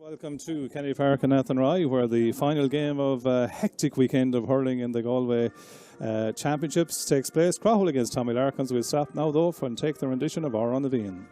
Welcome to Kenny Park and Athenry, where the final game of a hectic weekend of hurling in the Galway Championships takes place. Craughwell against Tommy Larkins. We'll stop now, though, and take the rendition of Our on the Bean.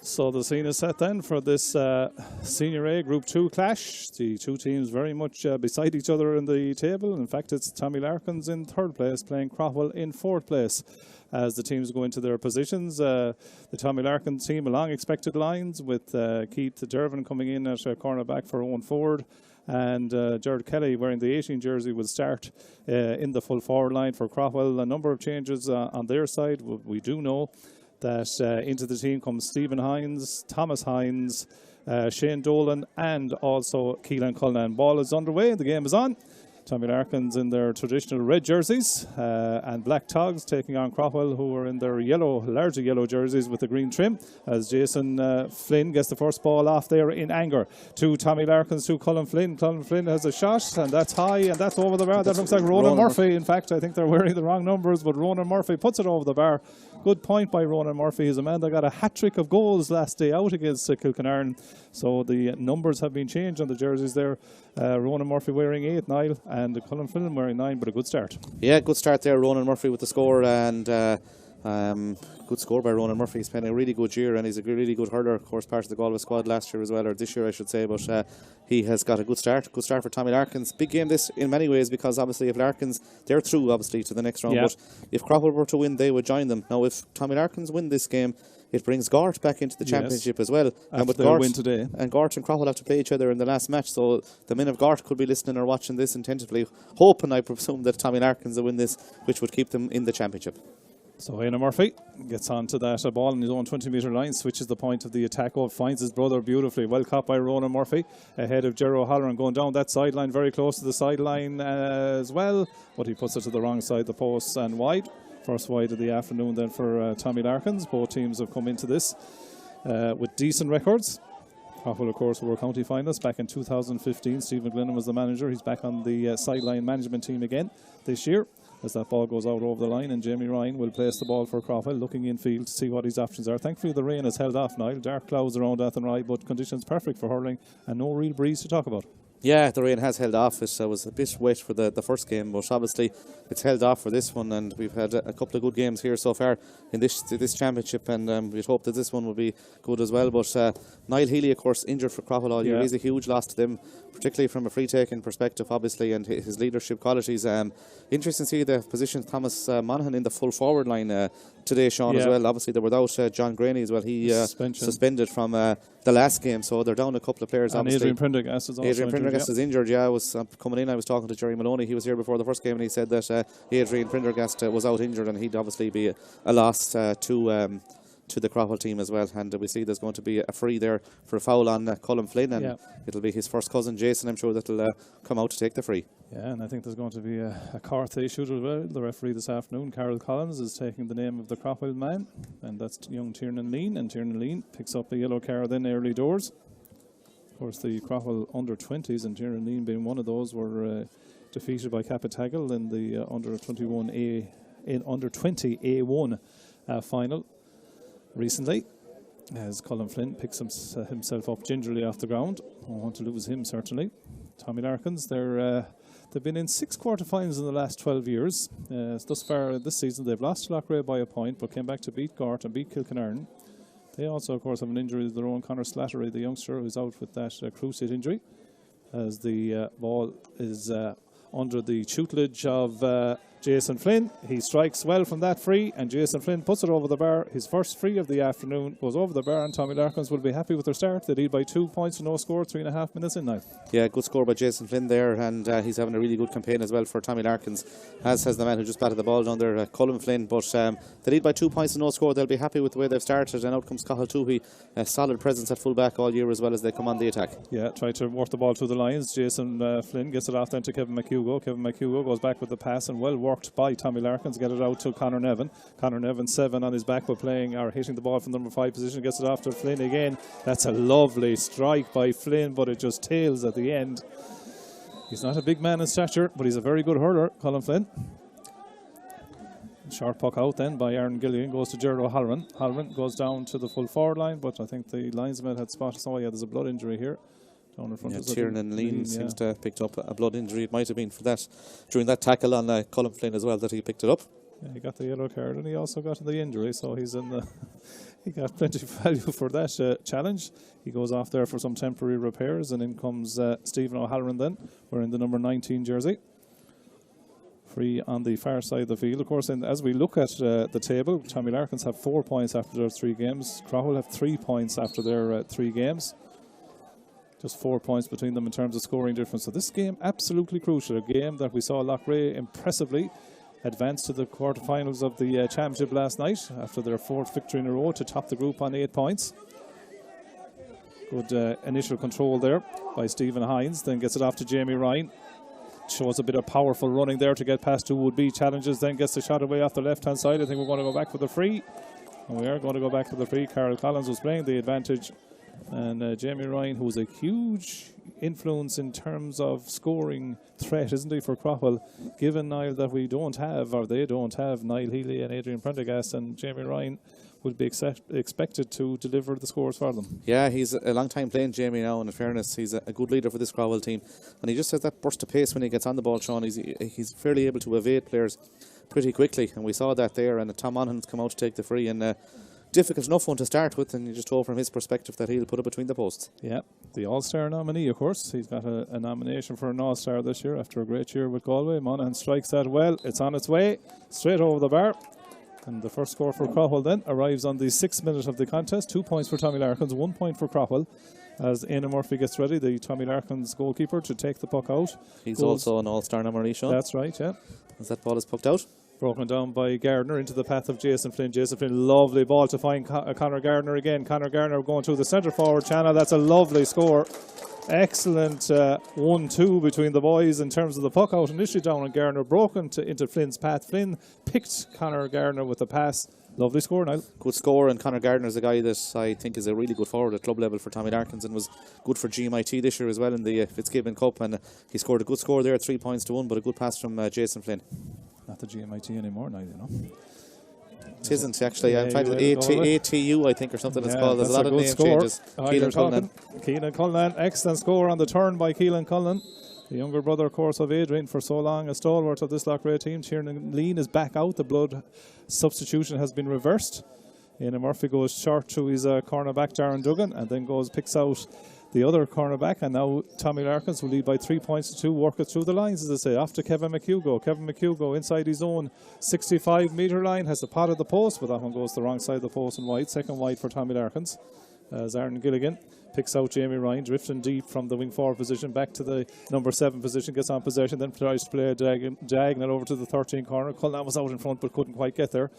So the scene is set then for this Senior A Group 2 clash. The two teams very much beside each other in the table. In fact, it's Tommy Larkins in third place playing Craughwell in fourth place as the teams go into their positions. The Tommy Larkins team along expected lines with Keith Dervin coming in at cornerback for Owen Ford. And Gerard Kelly wearing the 18 jersey will start in the full forward line for Craughwell. A number of changes on their side. We do know that into the team comes Stephen Hines, Thomas Hines, Shane Dolan, and also Keelan Cullinan. Ball is underway, the game is on. Tommy Larkins in their traditional red jerseys and black togs taking on Craughwell, who are in their yellow, largely yellow jerseys with the green trim, as Jason Flynn gets the first ball off there in anger to Tommy Larkins to Colin Flynn. Colin Flynn has a shot, and that's high, and that's over the bar. That looks like Ronan Murphy. In fact, I think they're wearing the wrong numbers, but Ronan Murphy puts it over the bar. Good point by Ronan Murphy. He's a man that got a hat-trick of goals last day out against Kilkenarn. So the numbers have been changed on the jerseys there. Ronan Murphy wearing 8, Niall, and Colin Flynn wearing 9, but a good start. Yeah, good start there, Ronan Murphy with the score, and good score by Ronan Murphy. He's playing a really good year, and he's a really good hurler. Of course, part of the Galway squad last year as well, or this year I should say, but he has got a good start. Good start for Tommy Larkins. Big game this in many ways, because obviously if Larkins, they're through obviously to the next round, but if Craughwell were to win, they would join them. Now if Tommy Larkins win this game, it brings Gort back into the championship as well. And with Gort win today. And Gort and Craughwell have to play each other in the last match, so the men of Gort could be listening or watching this attentively, hoping, I presume, that Tommy Larkins will win this, which would keep them in the championship. So Éanna Murphy gets onto that ball in his own 20-metre line, switches the point of the attack up, finds his brother beautifully. Well caught by Ronan Murphy ahead of Jerry O'Halloran, going down that sideline, very close to the sideline as well. But he puts it to the wrong side, the posts, and wide. First wide of the afternoon then for Tommy Larkins. Both teams have come into this with decent records. Craughwell, of course, were county finalists back in 2015. Stephen Glennon was the manager. He's back on the sideline management team again this year, as that ball goes out over the line, and Jamie Ryan will place the ball for Craughwell, looking in field to see what his options are. Thankfully the rain has held off now. Dark clouds around Athenry, but conditions perfect for hurling and no real breeze to talk about. Yeah, the rain has held off. It was a bit wet for the first game, but obviously it's held off for this one, and we've had a couple of good games here so far in this championship, and we'd hope that this one will be good as well. But Niall Healy, of course, injured for Craughwell all year. He's a huge loss to them, particularly from a free-taking perspective, obviously, and his leadership qualities. Interesting to see the position of Thomas Monaghan in the full forward line today, Sean, as well. Obviously, they're without John Graney as well. He suspended from the last game, so they're down a couple of players. And obviously. Adrian Prendergast is also injured. Is injured. I was coming in, I was talking to Jerry Maloney. He was here before the first game, and he said that Adrian Prendergast was out injured, and he'd obviously be a loss to the Craughwell team as well. And we see there's going to be a free there for a foul on Colin Flynn, and it'll be his first cousin Jason, I'm sure, that'll come out to take the free. Yeah, and I think there's going to be a Carthay issue as well. The referee this afternoon, Carol Collins, is taking the name of the Craughwell man, and that's young Tiernan Lean, and Tiernan Lean picks up a yellow card then early doors. Of course, the Craughwell under-20s, and Tiernan Lean being one of those, were defeated by Capitagle in the under-20 A1 final recently, as Colin Flynn picks himself up gingerly off the ground. I want to lose him, certainly. Tommy Larkins, they've been in 6 quarterfinals in the last 12 years. Thus far this season, they've lost to Loughrea by a point, but came back to beat Gort and beat Kilkenarn. They also, of course, have an injury to their own. Conor Slattery, the youngster, who's out with that cruciate injury, as the ball is under the tutelage of Jason Flynn, he strikes well from that free, and Jason Flynn puts it over the bar. His first free of the afternoon goes over the bar, and Tommy Larkins will be happy with their start. They lead by 2 points to no score, 3.5 minutes in now. Yeah, good score by Jason Flynn there, and he's having a really good campaign as well for Tommy Larkins, as has the man who just batted the ball down there, Colin Flynn. But they lead by 2 points to no score. They'll be happy with the way they've started, and out comes Cathal Tuohy, a solid presence at full back all year as well as they come on the attack. Yeah, try to work the ball through the lines. Jason Flynn gets it off then to Kevin McHugo. Kevin McHugo goes back with the pass, and well worked by Tommy Larkins. Get it out to Conor Nevin. Conor Nevin 7 on his back, but playing or hitting the ball from the number 5 position. Gets it off to Flynn again. That's a lovely strike by Flynn, but it just tails at the end. He's not a big man in stature, but he's a very good hurler, Colin Flynn. Short puck out then by Aaron Gilligan, goes to Gerard O'Halloran. Halloran goes down to the full forward line, but I think the linesman had spotted. Oh yeah, there's a blood injury here. Down in front of Tiernan Lean seems to have picked up a blood injury. It might have been for that during that tackle on Colin Flynn as well that he picked it up. Yeah, he got the yellow card and he also got the injury, so he's in the he got plenty of value for that challenge. He goes off there for some temporary repairs, and in comes Stephen O'Halloran then, wearing the number 19 jersey. Free on the far side of the field. Of course, as we look at the table, Tommy Larkins have 4 points after their 3 games. Craughwell have 3 points after their 3 games. Just 4 points between them in terms of scoring difference. So this game, absolutely crucial. A game that we saw Loughrea impressively advance to the quarterfinals of the championship last night after their 4th victory in a row to top the group on 8 points. Good initial control there by Stephen Hines. Then gets it off to Jamie Ryan. Shows a bit of powerful running there to get past 2 would-be challenges. Then gets the shot away off the left-hand side. I think we're going to go back for the free. And we are going to go back for the free. Carol Collins was playing the advantage. And Jamie Ryan, who's a huge influence in terms of scoring threat, isn't he, for Craughwell, given, Niall, that we don't have, or they don't have, Niall Healy and Adrian Prendergast, and Jamie Ryan would be expected to deliver the scores for them. Yeah, he's a long time playing, Jamie, now, and in fairness, he's a good leader for this Craughwell team. And he just has that burst of pace when he gets on the ball, Sean. He's fairly able to evade players pretty quickly, and we saw that there. And Tom Monaghan's come out to take the free, and difficult enough one to start with, and you just hope from his perspective that he'll put it between the posts. Yeah, the All-Star nominee, of course. He's got a nomination for an All-Star this year after a great year with Galway. Monaghan strikes that well. It's on its way, straight over the bar. And the first score for Craughwell then arrives on the 6th minute of the contest. 2 points for Tommy Larkins, 1 point for Craughwell. As Éanna Murphy gets ready, the Tommy Larkins goalkeeper, to take the puck out. He's also an All-Star nominee, Sean. That's right, yeah. As that ball is pucked out. Broken down by Gardner into the path of Jason Flynn. Jason Flynn, lovely ball to find Conor Gardner again. Conor Gardner going through the centre forward channel. That's a lovely score. Excellent 1-2 between the boys in terms of the puck out initially down on Gardner, broken into Flynn's path. Flynn picked Conor Gardner with the pass. Lovely score now. Good score, and Conor Gardner is a guy that I think is a really good forward at club level for Tommy Larkins, and was good for GMIT this year as well in the Fitzgibbon Cup, and he scored a good score there, 3 points to 1, but a good pass from Jason Flynn. Not the GMIT anymore now, you know. It isn't actually. I'm trying to ATU, I think, or something it's called. There's a lot of name changes. Keelan Cullinan, excellent score on the turn by Keelan Cullinan, the younger brother, of course, of Adrian, for so long a stalwart of this Loughrea team. Tiernan Lean is back out. The blood substitution has been reversed. Éanna Murphy goes short to his cornerback, Darren Duggan, and then picks out the other cornerback, and now Tommy Larkins will lead by 3 points to 2, work it through the lines, as I say, off to Kevin McHugo. Kevin McHugo inside his own 65-metre line, has the pot of the post, but that one goes the wrong side of the post and wide. Second wide for Tommy Larkins, as Aaron Gilligan picks out Jamie Ryan, drifting deep from the wing forward position back to the number 7 position, gets on possession, then tries to play a diagonal over to the 13 corner. Cullinan was out in front but couldn't quite get there.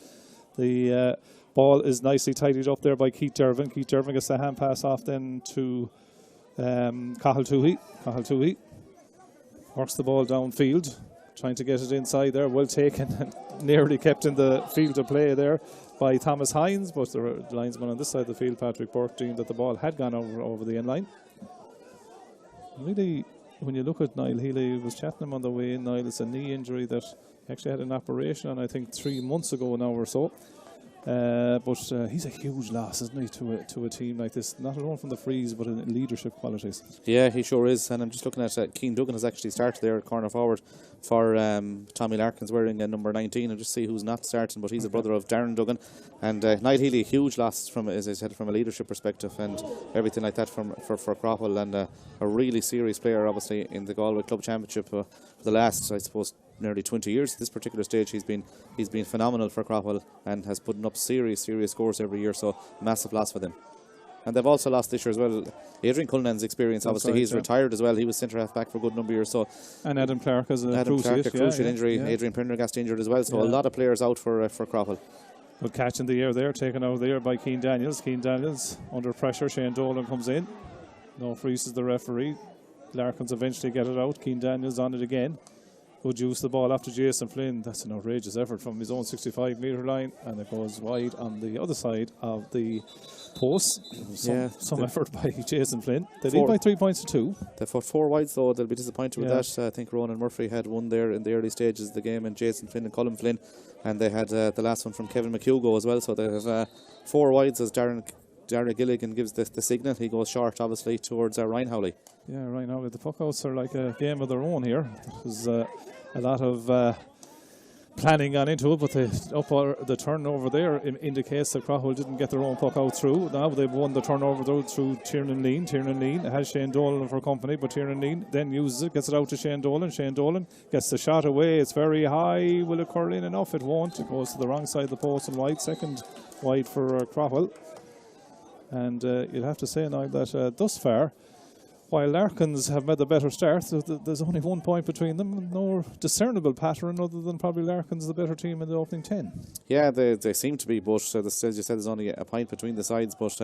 The ball is nicely tidied up there by Keith Dervin. Keith Dervin gets the hand pass off then to Cathal Tuohy. Cathal Tuohy works the ball downfield, trying to get it inside there. Well taken and nearly kept in the field of play there by Thomas Hines, but the linesman on this side of the field, Patrick Burke, deemed that the ball had gone over the end line. Really, when you look at Niall Healy, was chatting him on the way in. Niall, it's a knee injury that he actually had an operation on, I think, 3 months ago now or so. But he's a huge loss, isn't he, to a team like this, not alone from the frees but in leadership qualities. Yeah, he sure is. And I'm just looking at Cian Duggan has actually started there at corner forward for Tommy Larkins, wearing number 19, and just see who's not starting, but he's a brother of Darren Duggan. And Niall Healy, a huge loss from, as I said, from a leadership perspective and everything like that for Craughwell, and a really serious player obviously in the Galway Club Championship for the last, I suppose, nearly 20 years. At this particular stage, he's been phenomenal for Craughwell and has put up serious scores every year. So massive loss for them. And they've also lost this year as well. Adrian Cullinan's experience, obviously, he's retired as well. He was centre half back for a good number of years. So, and Adam Clark has a cruciate injury. Yeah. Adrian Prendergast injured as well. So a lot of players out for Craughwell. Good catch in the air there, taken out there by Cian Daniels. Cian Daniels under pressure. Shane Dolan comes in. No freezes the referee. Larkins eventually get it out. Cian Daniels on it again. Good use the ball after Jason Flynn. That's an outrageous effort from his own 65-metre line, and it goes wide on the other side of the post. Some effort by Jason Flynn. They lead by 3 points to 2. They've fought 4 wide, so they'll be disappointed with that. I think Ronan Murphy had one there in the early stages of the game, and Jason Flynn and Colin Flynn, and they had the last one from Kevin McHugo as well. So they have 4 wides as Darren Gilligan gives the signal. He goes short, obviously, towards Ryan Howley. Yeah, Ryan Howley. The puckouts are like a game of their own here. There's a lot of planning gone into it, but the turnover there indicates that Craughwell didn't get their own puck out through. Now they've won the turnover through Tiernan Lean. Tiernan Lean has Shane Dolan for company, but Tiernan Lean then uses it, gets it out to Shane Dolan. Shane Dolan gets the shot away. It's very high. Will it curl in enough? It won't. It goes to the wrong side of the post and wide. Second wide for Craughwell. And you'll have to say now that thus far, while Larkins have made a better start, there's only 1 point between them. No discernible pattern other than probably Larkins the better team in the opening 10. Yeah, they seem to be, but as you said, there's only a point between the sides. But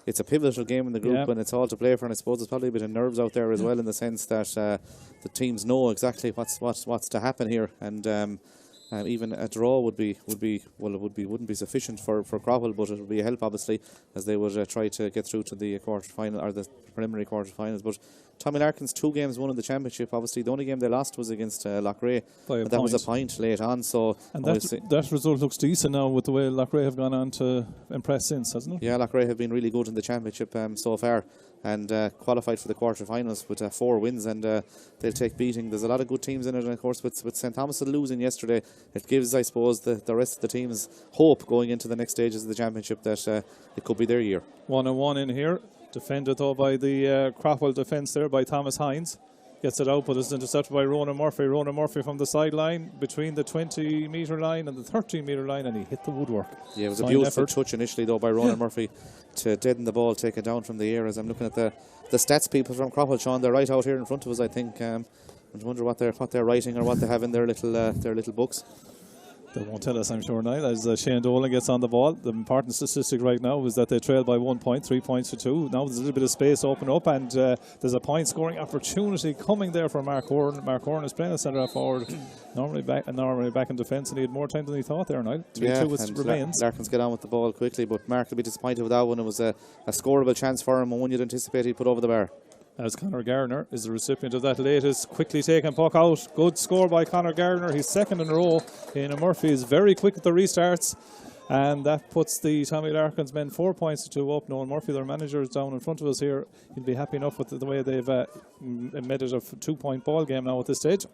it's a pivotal game in the group, and it's all to play for. And I suppose there's probably a bit of nerves out there as well, in the sense that the teams know exactly what's to happen here. And even a draw wouldn't be sufficient for Craughwell, but it would be a help, obviously, as they would try to get through to the quarter final or the preliminary quarter finals. But Tommy Larkins, 2 games won in the championship. Obviously, the only game they lost was against Loughrea. That was a point late on. So, and that result looks decent now with the way Loughrea have gone on to impress since, hasn't it? Yeah, Loughrea have been really good in the championship so far, and qualified for the quarter-finals with 4 wins, and they'll take beating. There's a lot of good teams in it, and of course with St Thomas losing yesterday, it gives, I suppose, the rest of the teams hope going into the next stages of the championship that it could be their year. 1-1 in here, defended though by the Craughwell defence there by Thomas Hines. Gets it out, but it's intercepted by Ronan Murphy. Ronan Murphy from the sideline, between the 20-metre line and the 13-metre line, and he hit the woodwork. Yeah, it was a beautiful touch initially, though, by Ronan Murphy to deaden the ball, take it down from the air. As I'm looking at the stats people from Craughwell, Sean, they're right out here in front of us, I think. I wonder what they're writing or what they have in their little books. They won't tell us, I'm sure, now. As Shane Dolan gets on the ball, the important statistic right now is that they trail by 1 point, 3 points to 2. Now there's a little bit of space open up, and there's a point scoring opportunity coming there for Mark Horan. Mark Horan is playing a centre forward, normally back in defence, and he had more time than he thought there now. 3-2 remains. Larkins get on with the ball quickly, but Mark will be disappointed with that one. It was a scoreable chance for him, and one you'd anticipate he'd put over the bar. As Conor Gardner is the recipient of that latest quickly taken puck out. Good score by Conor Gardner. He's second in a row. Éanna Murphy is very quick at the restarts, and that puts the Tommy Larkins men 4 points to 2 up. Noel Murphy, their manager, is down in front of us here. He'll be happy enough with the way they've made it a 2-point ball game now at this stage.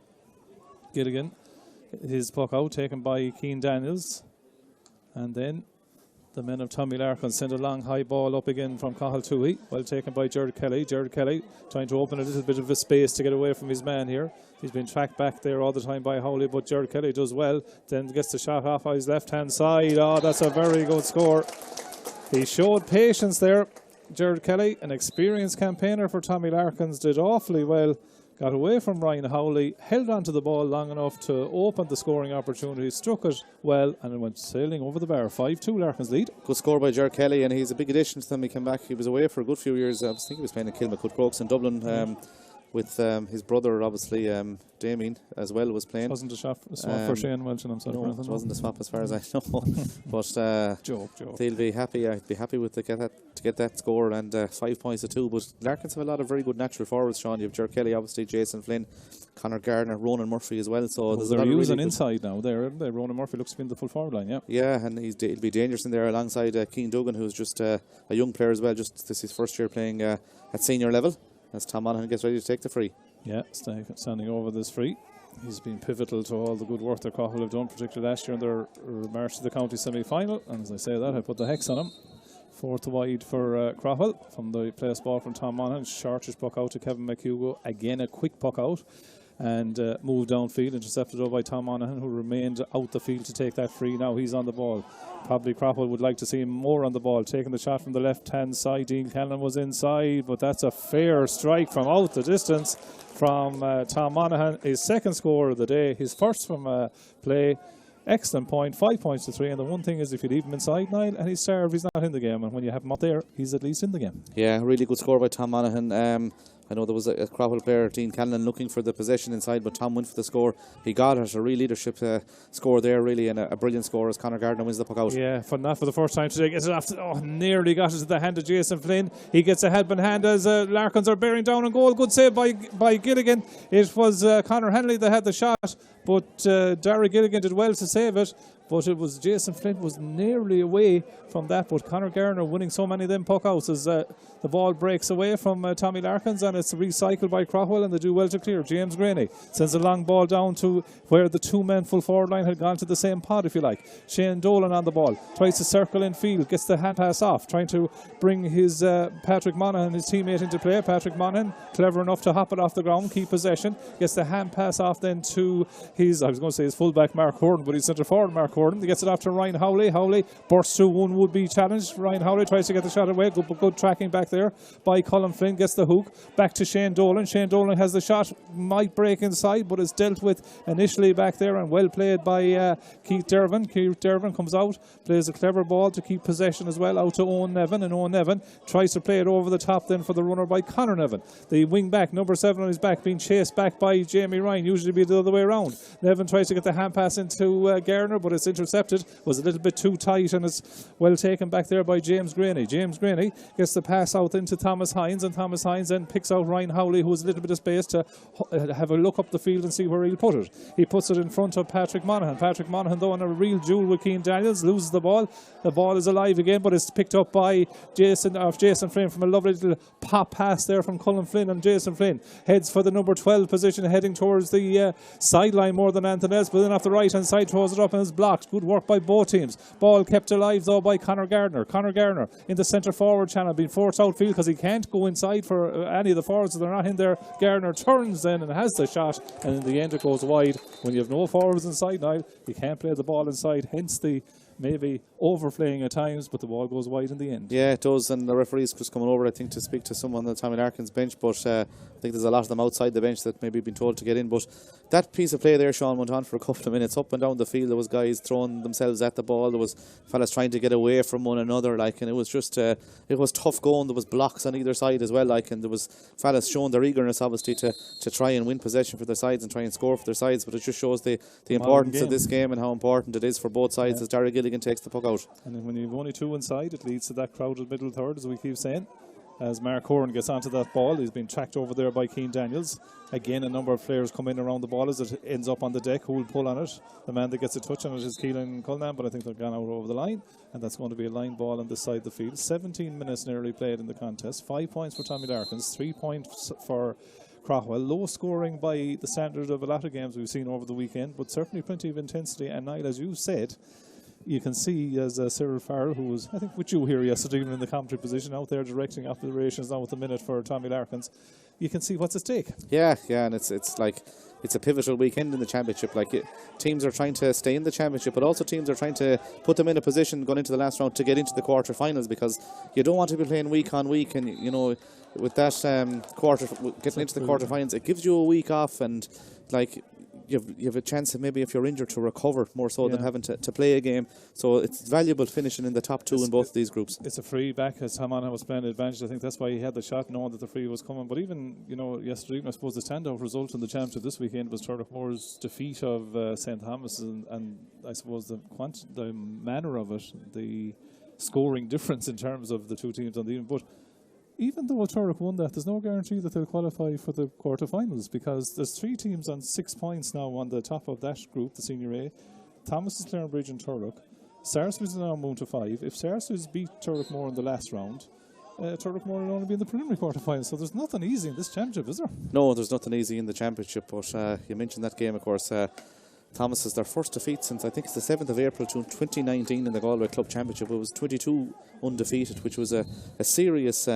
Gilligan, his puck out taken by Cian Daniels, and then the men of Tommy Larkin send a long high ball up again from Cathal Toohey, well taken by Jared Kelly. Jared Kelly trying to open a little bit of a space to get away from his man here. He's been tracked back there all the time by Howley, but Jared Kelly does well. Then gets the shot off his left-hand side. Oh, that's a very good score. He showed patience there. Jared Kelly, an experienced campaigner for Tommy Larkins, did awfully well. Got away from Ryan Howley, held onto the ball long enough to open the scoring opportunity, struck it well, and it went sailing over the bar. 5-2 Larkins lead. Good score by Ger Kelly, and he's a big addition to them. He came back, he was away for a good few years. I think he was playing in Kilmacud Crokes in Dublin with his brother, obviously, Damien, as well, was playing. Wasn't a swap for Shane Welch and himself? No, it wasn't a swap as far as I know. But joke. They'll be happy. I'd be happy with to get that score, and 5 points to 2. But Larkins have a lot of very good natural forwards, Sean. You have Ger Kelly, obviously, Jason Flynn, Conor Gardner, Ronan Murphy as well. So there's they're a lot using really inside now. Ronan Murphy looks to be in the full forward line, yeah. Yeah, and he'll be dangerous in there alongside Cian Duggan, who's just a young player as well. Just this is his first year playing at senior level, as Tom Monaghan gets ready to take the free. Yeah, standing over this free. He's been pivotal to all the good work that Craughwell have done, particularly last year in their march to the county semi-final. And as I say that, I put the hex on him. 4th wide for Craughwell from the place ball from Tom Monaghan. Shortish puck out to Kevin McHugo. Again, a quick puck out. and moved downfield, intercepted over by Tom Monaghan, who remained out the field to take that free. Now he's on the ball. Probably Craughwell would like to see him more on the ball, taking the shot from the left-hand side. Dean Cannon was inside, but that's a fair strike from out the distance from Tom Monaghan. His second score of the day, his first from play. Excellent point, 5 points to 3. And the one thing is, if you leave him inside, Niall, and he's served, he's not in the game. And when you have him up there, he's at least in the game. Yeah, really good score by Tom Monaghan. I know there was a Craughwell player, Dean Cannon, looking for the possession inside, but Tom went for the score. He got it, a real leadership score there, really, and a brilliant score as Conor Gardner wins the puck out. Yeah, not for the first time today. Gets it off. Nearly got it to the hand of Jason Flynn. He gets a helping hand as Larkins are bearing down on goal. Good save by Gilligan. It was Conor Henley that had the shot, but Darragh Gilligan did well to save it. But it was Jason Flint was nearly away from that. But Conor Gardner winning so many of them puck outs as the ball breaks away from Tommy Larkins, and it's recycled by Craughwell, and they do well to clear. James Graney sends a long ball down to where the two men full forward line had gone to the same pod, if you like. Shane Dolan on the ball, tries to circle in field, gets the hand pass off, trying to bring his Patrick Monaghan, his teammate, into play. Patrick Monaghan, clever enough to hop it off the ground, keep possession, gets the hand pass off then to his, I was going to say his fullback Mark Horton, but he's centre forward Mark Horton. He gets it off to Ryan Howley. Howley bursts through one would-be challenge. Ryan Howley tries to get the shot away. Good tracking back there by Colin Flynn. Gets the hook. Back to Shane Dolan. Shane Dolan has the shot. Might break inside, but is dealt with initially back there, and well played by Keith Dervin. Keith Dervin comes out, plays a clever ball to keep possession as well, out to Owen Nevin, and Owen Nevin tries to play it over the top then for the runner by Conor Nevin. The wing back, number 7 on his back, being chased back by Jamie Ryan. Usually be the other way around. Nevin tries to get the hand pass into Garner, but it's intercepted. Was a little bit too tight, and it's well taken back there by James Graney. James Graney gets the pass out into Thomas Hines, and Thomas Hines then picks out Ryan Howley, who has a little bit of space to have a look up the field and see where he'll put it. He puts it in front of Patrick Monaghan. Patrick Monaghan, though, on a real duel with Keane Daniels, loses the ball. The ball is alive again, but it's picked up by Jason Flynn from a lovely little pop pass there from Colin Flynn, and Jason Flynn heads for the number 12 position, heading towards the sideline more than anything else, but then off the right hand side throws it up and is blocked. Good work by both teams. Ball kept alive though by Conor Gardner. Conor Gardner in the centre forward channel, being forced outfield because he can't go inside for any of the forwards, so they're not in there. Gardner turns then and has the shot, and in the end it goes wide. When you have no forwards inside now, you can't play the ball inside, hence the maybe overplaying at times, but the ball goes wide in the end. Yeah, it does, and the referee's just coming over, I think, to speak to someone on the Tommy Larkins bench, but I think there's a lot of them outside the bench that maybe been told to get in. But that piece of play there, Sean, went on for a couple of minutes, up and down the field. There was guys throwing themselves at the ball, there was fellas trying to get away from one another, like, and it was just it was tough going. There was blocks on either side as well, like, and there was fellas showing their eagerness obviously to try and win possession for their sides and try and score for their sides. But it just shows the importance of this game and how important it is for both sides, as Darragh Gilligan takes the puck out. And then when you've only two inside, it leads to that crowded middle third, as we keep saying. As Mark Horan gets onto that ball, he's been tracked over there by Keane Daniels. Again, a number of players come in around the ball as it ends up on the deck. Who will pull on it? The man that gets a touch on it is Keelan Cullinan, but I think they've gone out over the line, and that's going to be a line ball on this side of the field. 17 minutes nearly played in the contest. 5 points for Tommy Larkins, 3 points for Craughwell. Low scoring by the standard of a lot of games we've seen over the weekend, but certainly plenty of intensity. And Niall, as you said, you can see as Cyril Farrell, who was, I think, with you here yesterday, even in the commentary position, out there directing operations now with the minute for Tommy Larkins. You can see what's at stake. Yeah, and it's like it's a pivotal weekend in the championship. Like, teams are trying to stay in the championship, but also teams are trying to put them in a position going into the last round to get into the quarter-finals, because you don't want to be playing week on week, and you know, with that getting into the quarter-finals, it gives you a week off, and like, you have a chance of, maybe if you're injured, to recover more so than having to play a game. So it's valuable finishing in the top two in both of these groups. It's a free back, as Tom Monaghan was playing advantage. I think that's why he had the shot, knowing that the free was coming. But even, you know, yesterday, I suppose the standout result in the championship this weekend was Turlough defeat of St. Thomas, and I suppose the manner of it, the scoring difference in terms of the two teams on the even. But even though Turlough won that, there's no guarantee that they'll qualify for the quarterfinals, because there's 3 teams on 6 points now on the top of that group, the Senior A. Thomas, Clarenbridge and Turlough. Sarsfields now moved to 5. If Sarsfields beat Turlough in the last round, Turlough will only be in the preliminary quarterfinals. So there's nothing easy in this championship, is there? No, there's nothing easy in the championship, but you mentioned that game, of course. Thomas is their first defeat since, I think it's the 7th of April 2019 in the Galway Club Championship. It was 22 undefeated, which was a serious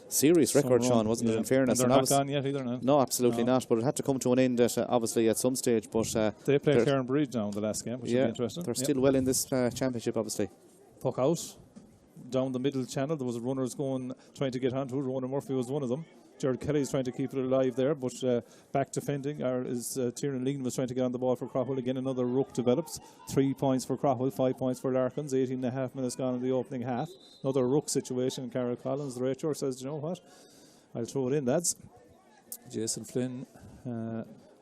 serious record, Sean, wasn't it, in fairness? And they're not gone yet either now. No, absolutely not. But it had to come to an end obviously at some stage. But they played Cairn Bridge now in the last game, which will be interesting. They're still well in this championship, obviously. Puck out down the middle channel. There was runners trying to get onto it. Ronan Murphy was one of them. Jared Kelly is trying to keep it alive there, but back defending is Tiernan Lean was trying to get on the ball for Craughwell. Again, another ruck develops. 3 points for Craughwell, 5 points for Larkins. 18.5 minutes gone in the opening half. Another ruck situation. Carol Collins, the Rachel, says, you know what? I'll throw it in, lads. Jason Flynn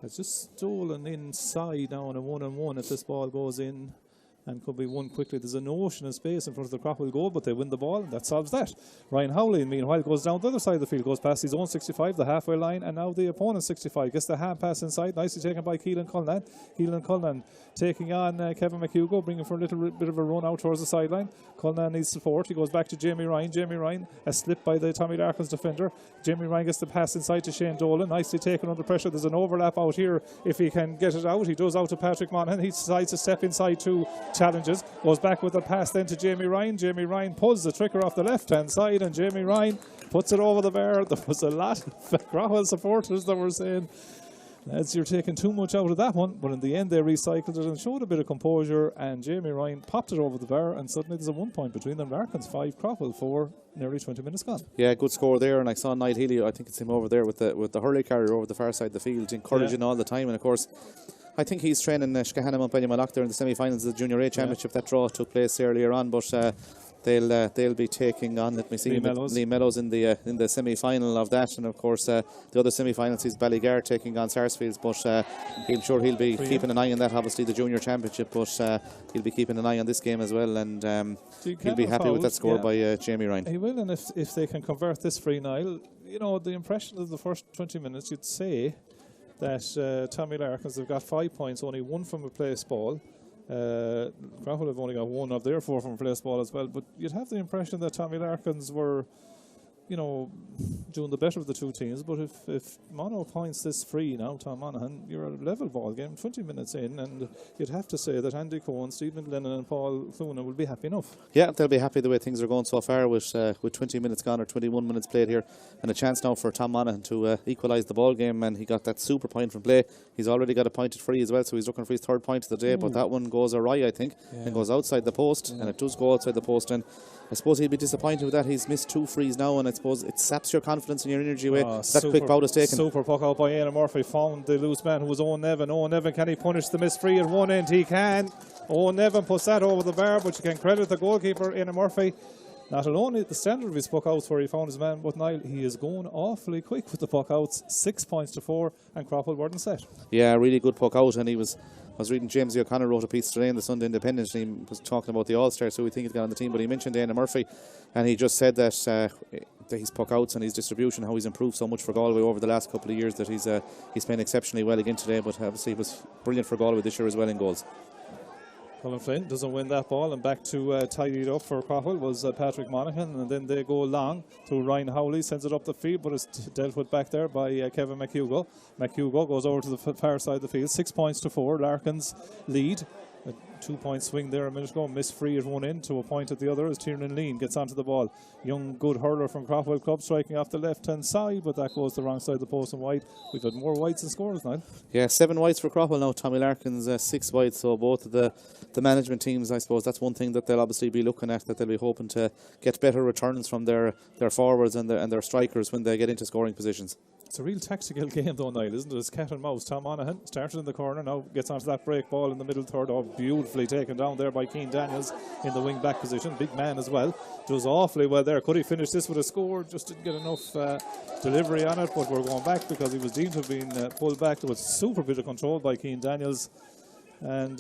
has just stolen inside now on a 1-on-1 if this ball goes in. And could be won quickly. There's an ocean of space in front of the Craughwell goal, but they win the ball, and that solves that. Ryan Howley, meanwhile, goes down the other side of the field, goes past his own 65, the halfway line, and now the opponent's 65. Gets the hand pass inside, nicely taken by Keelan Cullinan. Keelan Cullinan taking on Kevin McHugo, bringing for a little bit of a run out towards the sideline. Cullinan needs support. He goes back to Jamie Ryan. Jamie Ryan, a slip by the Tommy Larkins defender. Jamie Ryan gets the pass inside to Shane Dolan, nicely taken under pressure. There's an overlap out here. If he can get it out, he does out to Patrick Monaghan. He decides to step inside two challenges. Goes back with a pass then to Jamie Ryan. Jamie Ryan pulls the trigger off the left-hand side, and Jamie Ryan puts it over the bar. There was a lot of Craughwell supporters that were saying, lads, you're taking too much out of that one. But in the end, they recycled it and showed a bit of composure, and Jamie Ryan popped it over the bar, and suddenly there's a 1 point between them. Larkins 5, Craughwell 4, nearly 20 minutes gone. Yeah, good score there, and I saw Niall Healy, I think it's him over there with the hurley carrier over the far side of the field, encouraging all the time, and of course I think he's training Shkahanna Montpellier Malloch there in the semi-finals of the Junior A Championship. That draw took place earlier on, but they'll be taking on, let me see, Lee Mellows in the semi-final of that, and of course the other semi-finals is Ballygar taking on Sarsfields, but he'll be keeping an eye on that, obviously the Junior Championship, but he'll be keeping an eye on this game as well, and he'll be happy with that score by Jamie Ryan. He will, and if they can convert this free, Niall, you know, the impression of the first 20 minutes, you'd say that Tommy Larkins have got 5 points, only 1 from a place ball. Craughwell have only got 1 of their 4 from a place ball as well, but you'd have the impression that Tommy Larkins were, you know, doing the better of the two teams. But if Mono points this free now, Tom Monaghan, you're a level ball game, 20 minutes in, and you'd have to say that Andy Cohen, Stephen Glennon and Paul Cluna will be happy enough. Yeah, they'll be happy the way things are going so far with 20 minutes gone or 21 minutes played here, and a chance now for Tom Monaghan to equalise the ball game, and he got that super point from play. He's already got a pointed free as well, so he's looking for his 3rd point of the day, but that one goes awry, I think, and goes outside the post, and it does go outside the post, and I suppose he'll be disappointed with that. He's missed 2 frees now, and I suppose it saps your confidence and your energy away. That quick bout is taken. Super puck out by Aidan Murphy. Found the loose man who was Owen Nevin. Owen Nevin, can he punish the missed free at one end? He can. Owen Nevin puts that over the bar, but you can credit the goalkeeper, Aidan Murphy. Not alone at the standard of his puck outs where he found his man, but Niall, he is going awfully quick with the puck outs. 6 points to 4, and Craughwell weren't set. Yeah, really good puck out, and I was reading James O'Connor wrote a piece today in the Sunday Independent, and he was talking about the All-Stars, so we think he's got on the team, but he mentioned Aidan Murphy, and he just said that his puck outs and his distribution, how he's improved so much for Galway over the last couple of years, that he's playing exceptionally well again today, but obviously he was brilliant for Galway this year as well in goals. Colin Flynn doesn't win that ball, and back to tidy it up for Craughwell was Patrick Monaghan, and then they go long to Ryan Howley, sends it up the field, but it's dealt with back there by Kevin McHugo. McHugo goes over to the far side of the field. 6 points to 4. Larkins lead. A 2 point swing there a minute ago, missed free at one end to a point at the other as Tiernan Lean gets onto the ball. Young good hurler from Craughwell Club striking off the left hand side, but that goes the wrong side of the post and wide. We've had more wides than scores now. Yeah, 7 wides for Craughwell now. Tommy Larkins 6 wides, so both of the management teams, I suppose that's one thing that they'll obviously be looking at, that they'll be hoping to get better returns from their forwards and their strikers when they get into scoring positions. It's a real tactical game though, Niall, isn't it? It's cat and mouse. Tom Monaghan started in the corner, now gets onto that break ball in the middle third. Oh, beautifully taken down there by Cian Daniels in the wing back position. Big man as well. Does awfully well there. Could he finish this with a score? Just didn't get enough delivery on it, but we're going back because he was deemed to have been pulled back. There was super bit of control by Cian Daniels, and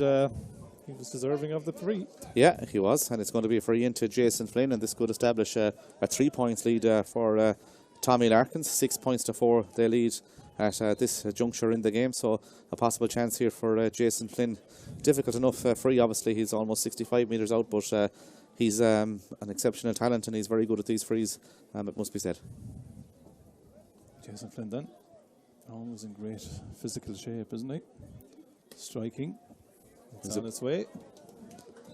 he was deserving of the free. Yeah, he was, and it's going to be a free into Jason Flynn, and this could establish a 3 points lead for Tommy Larkins. 6 points to 4 they lead at this juncture in the game, so a possible chance here for Jason Flynn. Difficult enough free, obviously he's almost 65 metres out, but he's an exceptional talent and he's very good at these frees, it must be said. Jason Flynn then, always in great physical shape, isn't he? Striking, it's on its way.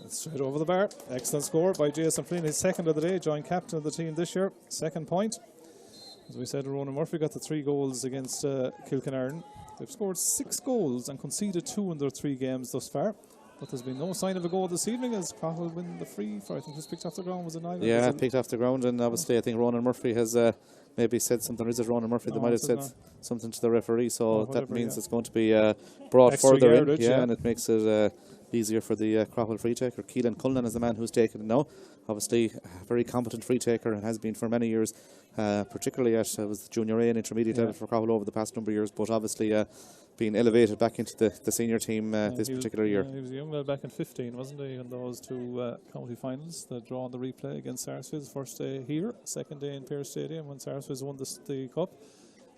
It's straight over the bar. Excellent score by Jason Flynn, his second of the day, joint captain of the team this year. 2nd point. As we said, Ronan Murphy got the 3 goals against Kilkenarn. They've scored 6 goals and conceded 2 in their 3 games thus far. But there's been no sign of a goal this evening as Craughwell win the free for, I think, was picked off the ground, was it Niall? Yeah, picked off the ground, and obviously I think Ronan Murphy has maybe said something. Is it Ronan Murphy? They might have said something to the referee, so that means it's going to be brought extra further yardage, in, and it makes it easier for the Craughwell free taker. Keelan Cullinan is the man who's taken it now. Obviously, a very competent free taker and has been for many years, particularly at was the junior A and intermediate level for Craughwell over the past number of years, but obviously being elevated back into the senior team this particular year. He was a young lad back in 15, wasn't he, in those 2 county finals, the draw and the replay against Sarsfields. First day here, second day in Pearse Stadium when Sarsfields won the cup.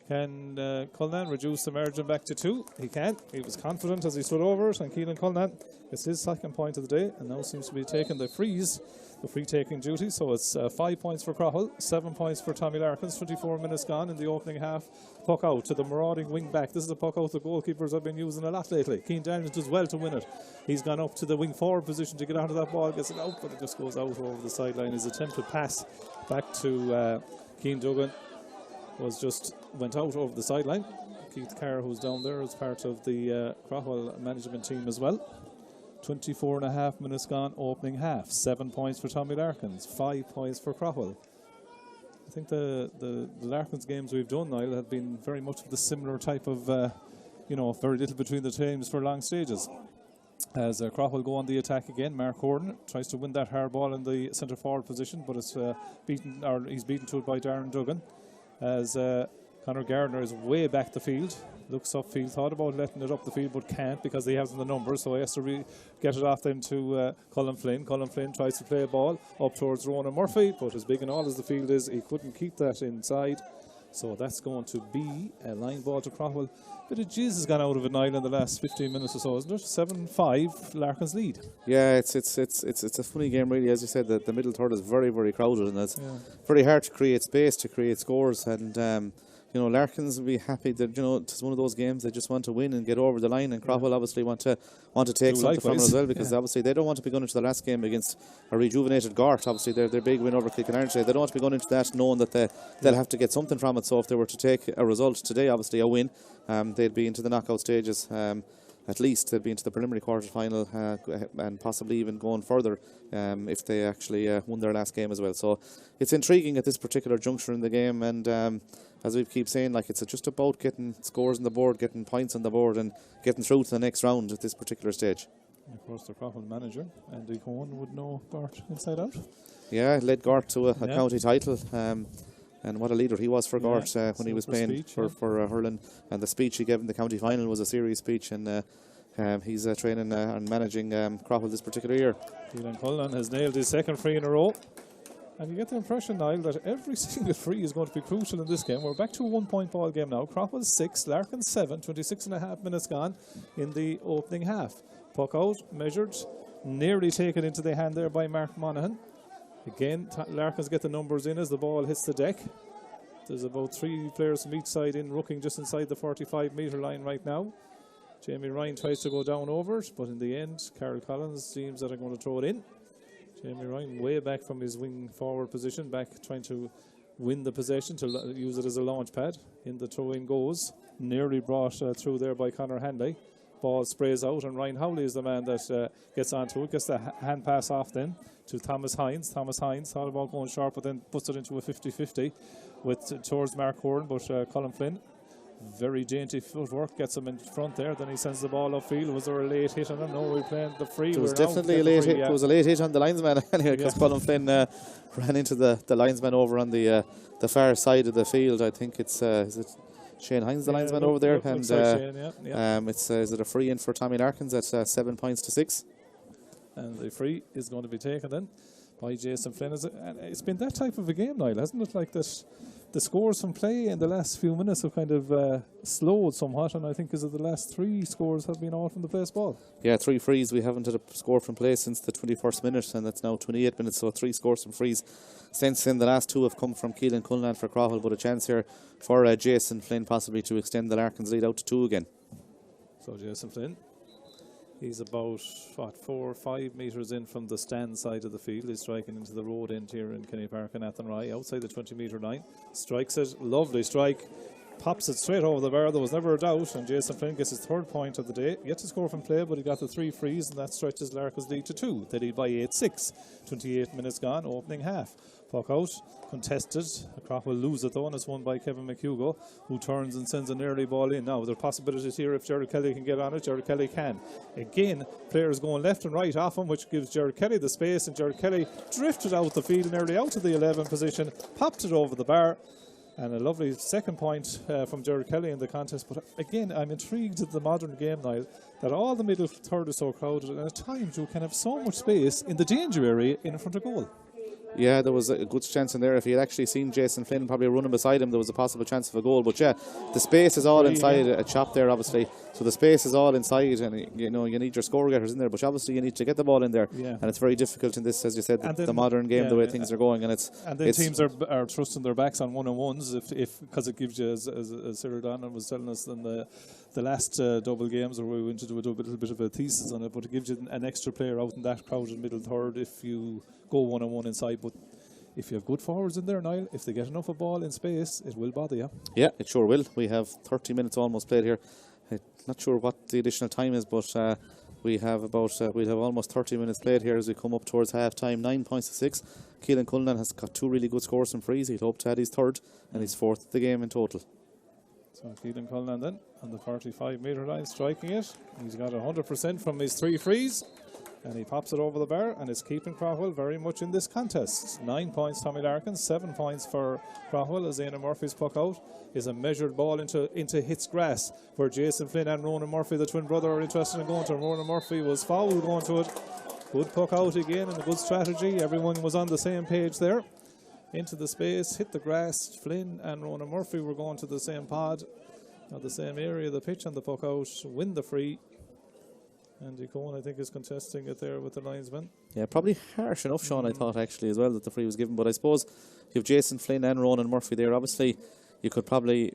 Can Cullinan reduce the margin back to 2? He can. He was confident as he stood over it, and Keelan Cullinan gets his 2nd point of the day, and now seems to be taking the free taking duty. So it's 5 points for Craughwell, 7 points for Tommy Larkins. 24 minutes gone in the opening half. Puck out to the marauding wing back. This is a puck out the goalkeepers have been using a lot lately. Keane Daniels does well to win it. He's gone up to the wing forward position to get out of that ball, gets it out, but it just goes out over the sideline. His attempted pass back to Keane Duggan went out over the sideline. Keith Carr, who's down there, is part of the Craughwell management team as well. 24.5 minutes gone, opening half. 7 points for Tommy Larkins, 5 points for Craughwell. I think the Larkins games we've done, Niall, have been very much of the similar type of, very little between the teams for long stages. As Craughwell go on the attack again, Mark Horton tries to win that hard ball in the centre forward position, but it's he's beaten to it by Darren Duggan. As Conor Gardner is way back the field, looks upfield, thought about letting it up the field but can't because he hasn't the numbers, so he has to get it off then to Colin Flynn. Colin Flynn tries to play a ball up towards Ronan Murphy, but as big and all as the field is, he couldn't keep that inside, so that's going to be a line ball to Craughwell. Bit of jizz has gone out of it, Niall, in the last 15 minutes or so, isn't it? 7-5 Larkins lead. Yeah, it's a funny game really. As you said, the middle third is very, very crowded, and it's very hard to create space, to create scores, and Larkins will be happy that it's one of those games they just want to win and get over the line, and Craughwell obviously want to take something from it as well, because obviously they don't want to be going into the last game against a rejuvenated Gort. Obviously their big win over Kilkenarn today, they don't want to be going into that knowing that they'll have to get something from it. So if they were to take a result today, obviously a win, they'd be into the knockout stages. At least they'd be into the preliminary quarter final and possibly even going further if they actually won their last game as well. So it's intriguing at this particular juncture in the game, and as we keep saying, it's just about getting scores on the board, getting points on the board, and getting through to the next round at this particular stage. And of course, the Craughwell manager, Andy Cohen, would know Gort inside out. Yeah, led Gort to a county title. And what a leader he was for Gort when he was playing for hurling. And the speech he gave in the county final was a serious speech, and he's training and managing Craughwell this particular year. Keelan Cullinan has nailed his 2nd free in a row. And you get the impression, Niall, that every single free is going to be crucial in this game. We're back to a 1 point ball game now. Craughwell 6, Larkins 7, 26.5 minutes gone in the opening half. Puck out, measured, nearly taken into the hand there by Mark Monaghan. Again, Larkins get the numbers in as the ball hits the deck. There's about 3 players from each side in rooking just inside the 45-metre line right now. Jamie Ryan tries to go down over it, but in the end, Carol Collins seems that are going to throw it in. Jamie Ryan way back from his wing forward position, back trying to win the possession, to use it as a launch pad. In the throw-in goes. Nearly brought through there by Conor Hanley. Ball sprays out, and Ryan Howley is the man that gets onto it, gets the hand pass off then to Thomas Hines. Thomas Hines thought about going short, but then puts it into a 50-50 towards Mark Horn, but Colin Flynn, very dainty footwork, gets him in front there. Then he sends the ball upfield. Was there a late hit on him? No, we're playing the free. There was definitely a late hit. There was a late hit on the linesman anyway, because Colin Flynn ran into the linesman over on the far side of the field. I think it's is it Shane Hines, the linesman over there, and Shane, is it a free in for Tommy Larkins at 7 points to 6? And the free is going to be taken then by Jason Flynn. And it's been that type of a game, Niall, hasn't it? Like this. The scores from play in the last few minutes have kind of slowed somewhat, and I think because of the last 3 scores have been all from the place ball. Yeah, 3 frees. We haven't had a score from play since the 21st minute, and it's now 28 minutes, so 3 scores from frees since then. The last 2 have come from Keelan Cullinan for Craughwell, but a chance here for Jason Flynn possibly to extend the Larkins lead out to 2 again. So Jason Flynn, He's about, 4 or 5 metres in from the stand side of the field. He's striking into the road end here in Kenny Park and Athenry, outside the 20-metre line. Strikes it, lovely strike. Pops it straight over the bar. There was never a doubt, and Jason Flynn gets his 3rd point of the day. Yet to score from play, but he got the 3 frees, and that stretches Larkins' lead to 2. They lead by 8-6. 28 minutes gone, opening half. Puck out, contested. Craughwell lose it though, and it's won by Kevin McHugo, who turns and sends an early ball in. Now, there are possibilities here if Jared Kelly can get on it. Jared Kelly can. Again, players going left and right off him, which gives Jared Kelly the space, and Jared Kelly drifted out the field nearly out to the 11 position, popped it over the bar. And a lovely 2nd point from Jared Kelly in the contest. But again, I'm intrigued at the modern game, Niall, that all the middle third is so crowded, and at times you can have so much space in the danger area in front of goal. Yeah, there was a good chance in there. If he had actually seen Jason Flynn probably running beside him, there was a possible chance of a goal. But yeah, the space is all inside a chop there, obviously. So the space is all inside, and you need your score getters in there. But obviously you need to get the ball in there, and it's very difficult in this, as you said, the modern game, the way things are going. And teams are trusting their backs on 1-on-1s, if because it gives you, as Cyril Donnan was telling us in the last double games, or we went to do a little bit of a thesis on it, but it gives you an extra player out in that crowded middle third if you go 1-on-1 inside. But if you have good forwards in there, Niall, if they get enough of ball in space, it will bother you. Yeah, it sure will. We have 30 minutes almost played here. Not sure what the additional time is, but we have we'll have almost 30 minutes played here as we come up towards half time. 9 points to 6. Keelan Cullinan has got 2 really good scores from frees. He'd hope to add his 3rd and his 4th of the game in total. So Keelan Cullinan then on the 45-metre line, striking it. He's got 100% from his 3 frees. And he pops it over the bar, and is keeping Craughwell very much in this contest. 9 points, Tommy Larkins, 7 points for Craughwell, as Éanna Murphy's puck out is a measured ball into hits grass, where Jason Flynn and Ronan Murphy, the twin brother, are interested in going to. Ronan Murphy was fouled going to it. Good puck out again, and a good strategy. Everyone was on the same page there. Into the space, hit the grass. Flynn and Ronan Murphy were going to the same pod, the same area of the pitch, and the puck out, win the free. Andy Cohen, I think, is contesting it there with the linesman. Yeah, probably harsh enough, Sean, I thought, actually, as well, that the free was given. But I suppose you have Jason Flynn and Ronan Murphy there. Obviously, you could probably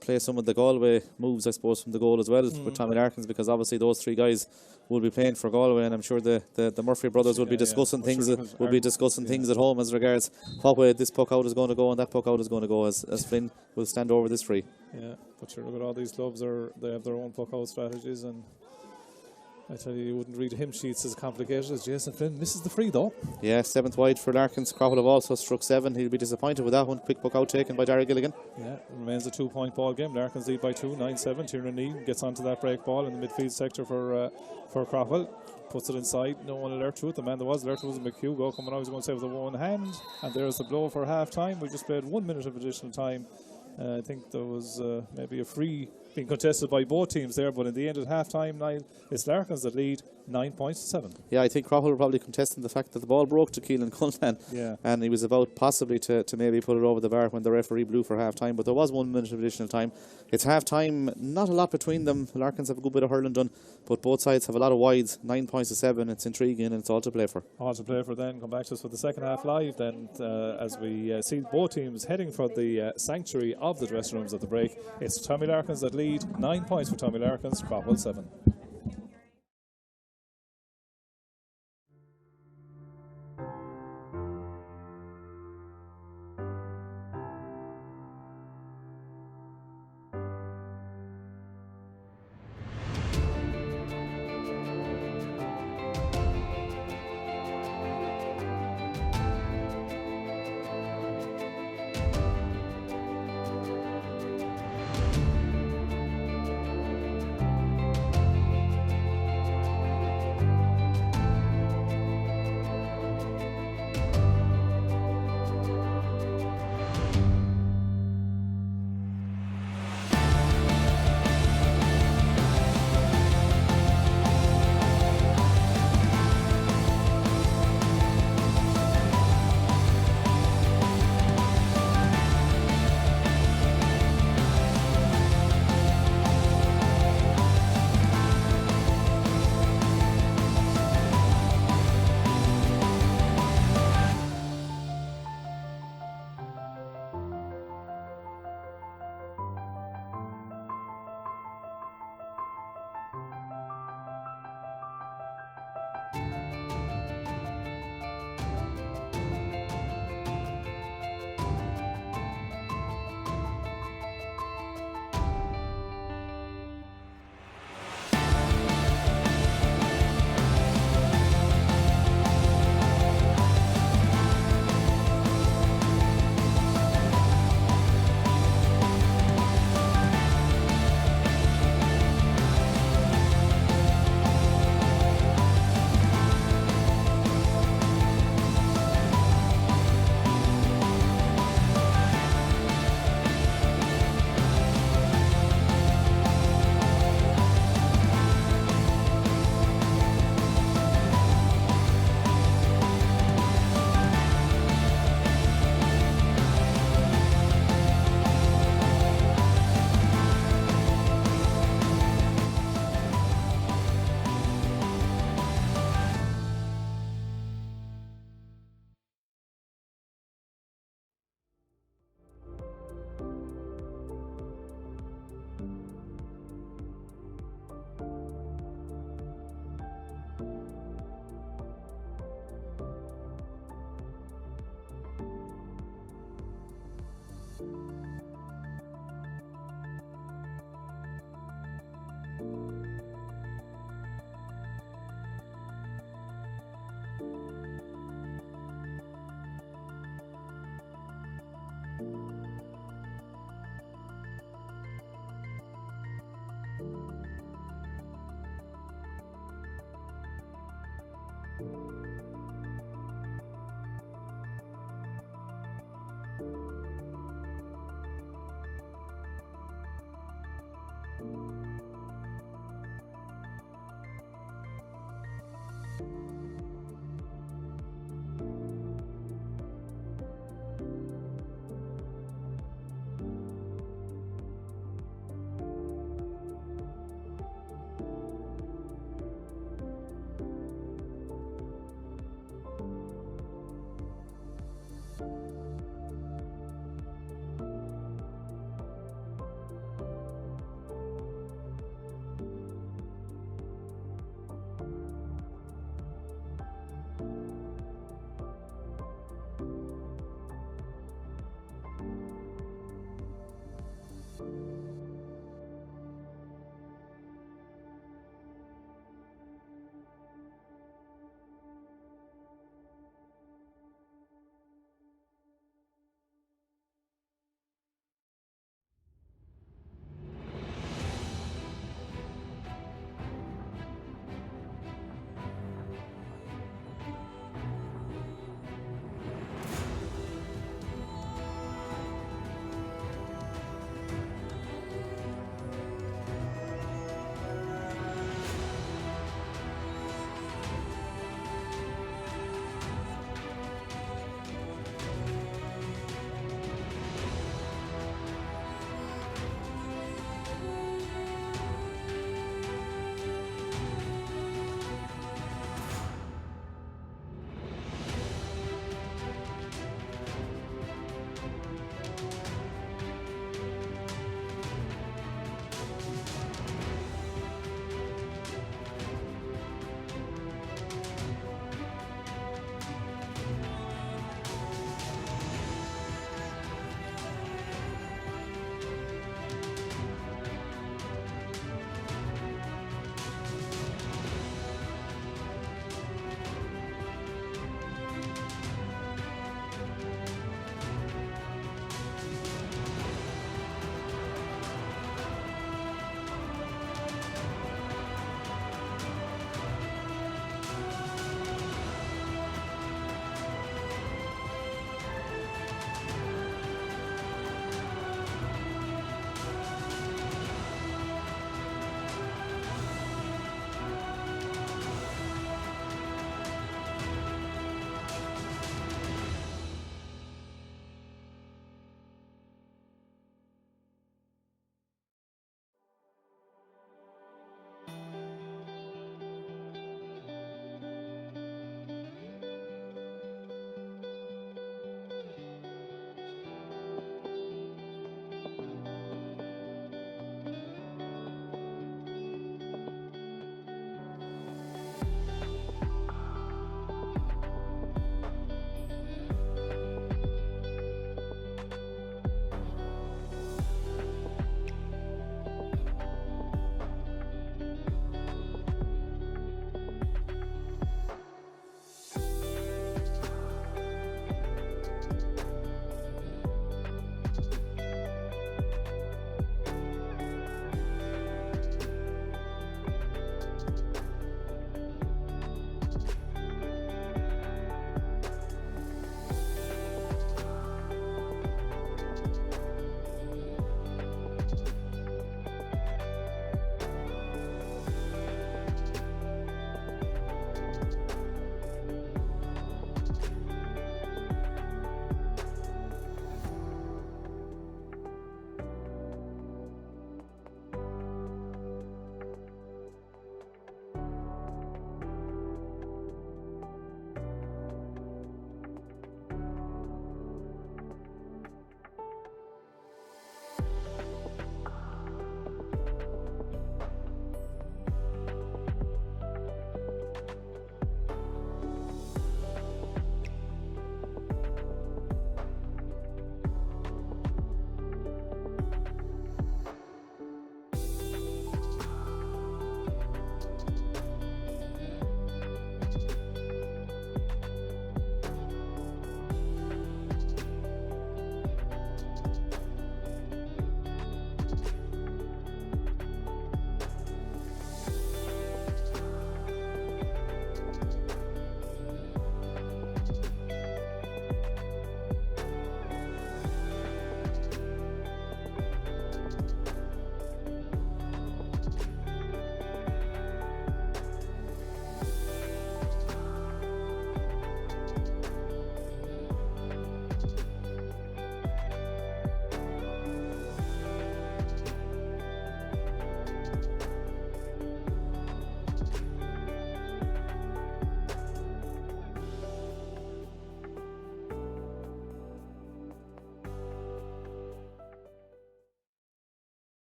play some of the Galway moves, I suppose, from the goal as well with Tommy Larkins, because obviously those 3 guys will be playing for Galway, and I'm sure the Murphy brothers will be discussing things things at home as regards what way this puck out is going to go and that puck out is going to go, as Flynn will stand over this free. Yeah, but sure, look at all these clubs, they have their own puck out strategies, and I tell you wouldn't read hymn sheets as complicated as Jason Flynn. Misses the free though. Yeah, 7th wide for Larkins. Craughwell have also struck 7. He'll be disappointed with that one. Quick puck out taken by Darragh Gilligan. Yeah, it remains a 2-point ball game. Larkins lead by 2, 9-7. Tiernan Neal gets onto that break ball in the midfield sector for Craughwell. Puts it inside. No one alert to it. The man that was alert was McHugo coming out. He's going to save with the one hand. And there's the blow for half time. We just played 1 minute of additional time. I think there was maybe a free being contested by both teams there, but in the end at half time, Niall, it's Larkins that lead 9 points to 7. Yeah, I think Craughwell were probably contesting the fact that the ball broke to Keelan Cullinan, and he was about possibly to maybe put it over the bar when the referee blew for half time, but there was 1 minute of additional time. It's half time, not a lot between them. Larkins have a good bit of hurling done, but both sides have a lot of wides. 9 points to 7. It's intriguing, and it's all to play for. All to play for then. Come back to us for the second half live then, as we see both teams heading for the sanctuary of the dressing rooms at the break. It's Tommy Larkins that lead. 9 points for Tommy Larkins, Craughwell 7.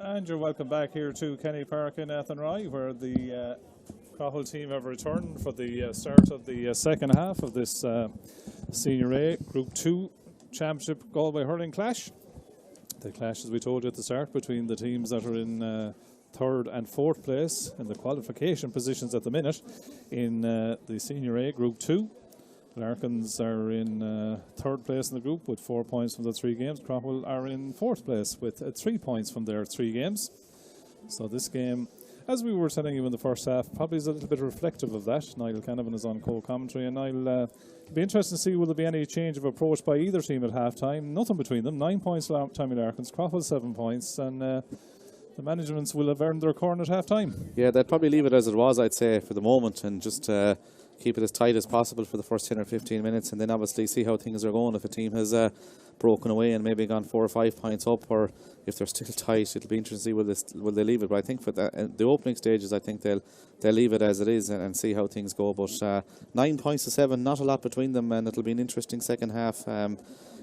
And you're welcome back here to Kenny Park in Athenry, where the Craughwell team have returned for the start of the second half of this Senior A Group 2 Championship Galway hurling clash. The clash, as we told you at the start, between the teams that are in third and fourth place in the qualification positions at the minute in the Senior A Group 2. Larkins are in third place in the group with 4 points from the 3 games. Craughwell are in fourth place with 3 points from their 3 games. So this game, as we were telling you in the first half, probably is a little bit reflective of that. Niall Canavan is on co-commentary, and I'll be interested to see will there be any change of approach by either team at half-time. Nothing between them. 9 points Tommy Larkins, Craughwell 7 points, and the managements will have earned their corner at half-time. Yeah, they'd probably leave it as it was, I'd say, for the moment, and just keep it as tight as possible for the first 10 or 15 minutes, and then obviously see how things are going. If a team has broken away and maybe gone 4 or 5 points up, or if they're still tight, it'll be interesting to see will they leave it. But I think for the opening stages, I think they'll leave it as it is and see how things go. But 9 points to 7, not a lot between them, and it'll be an interesting second half.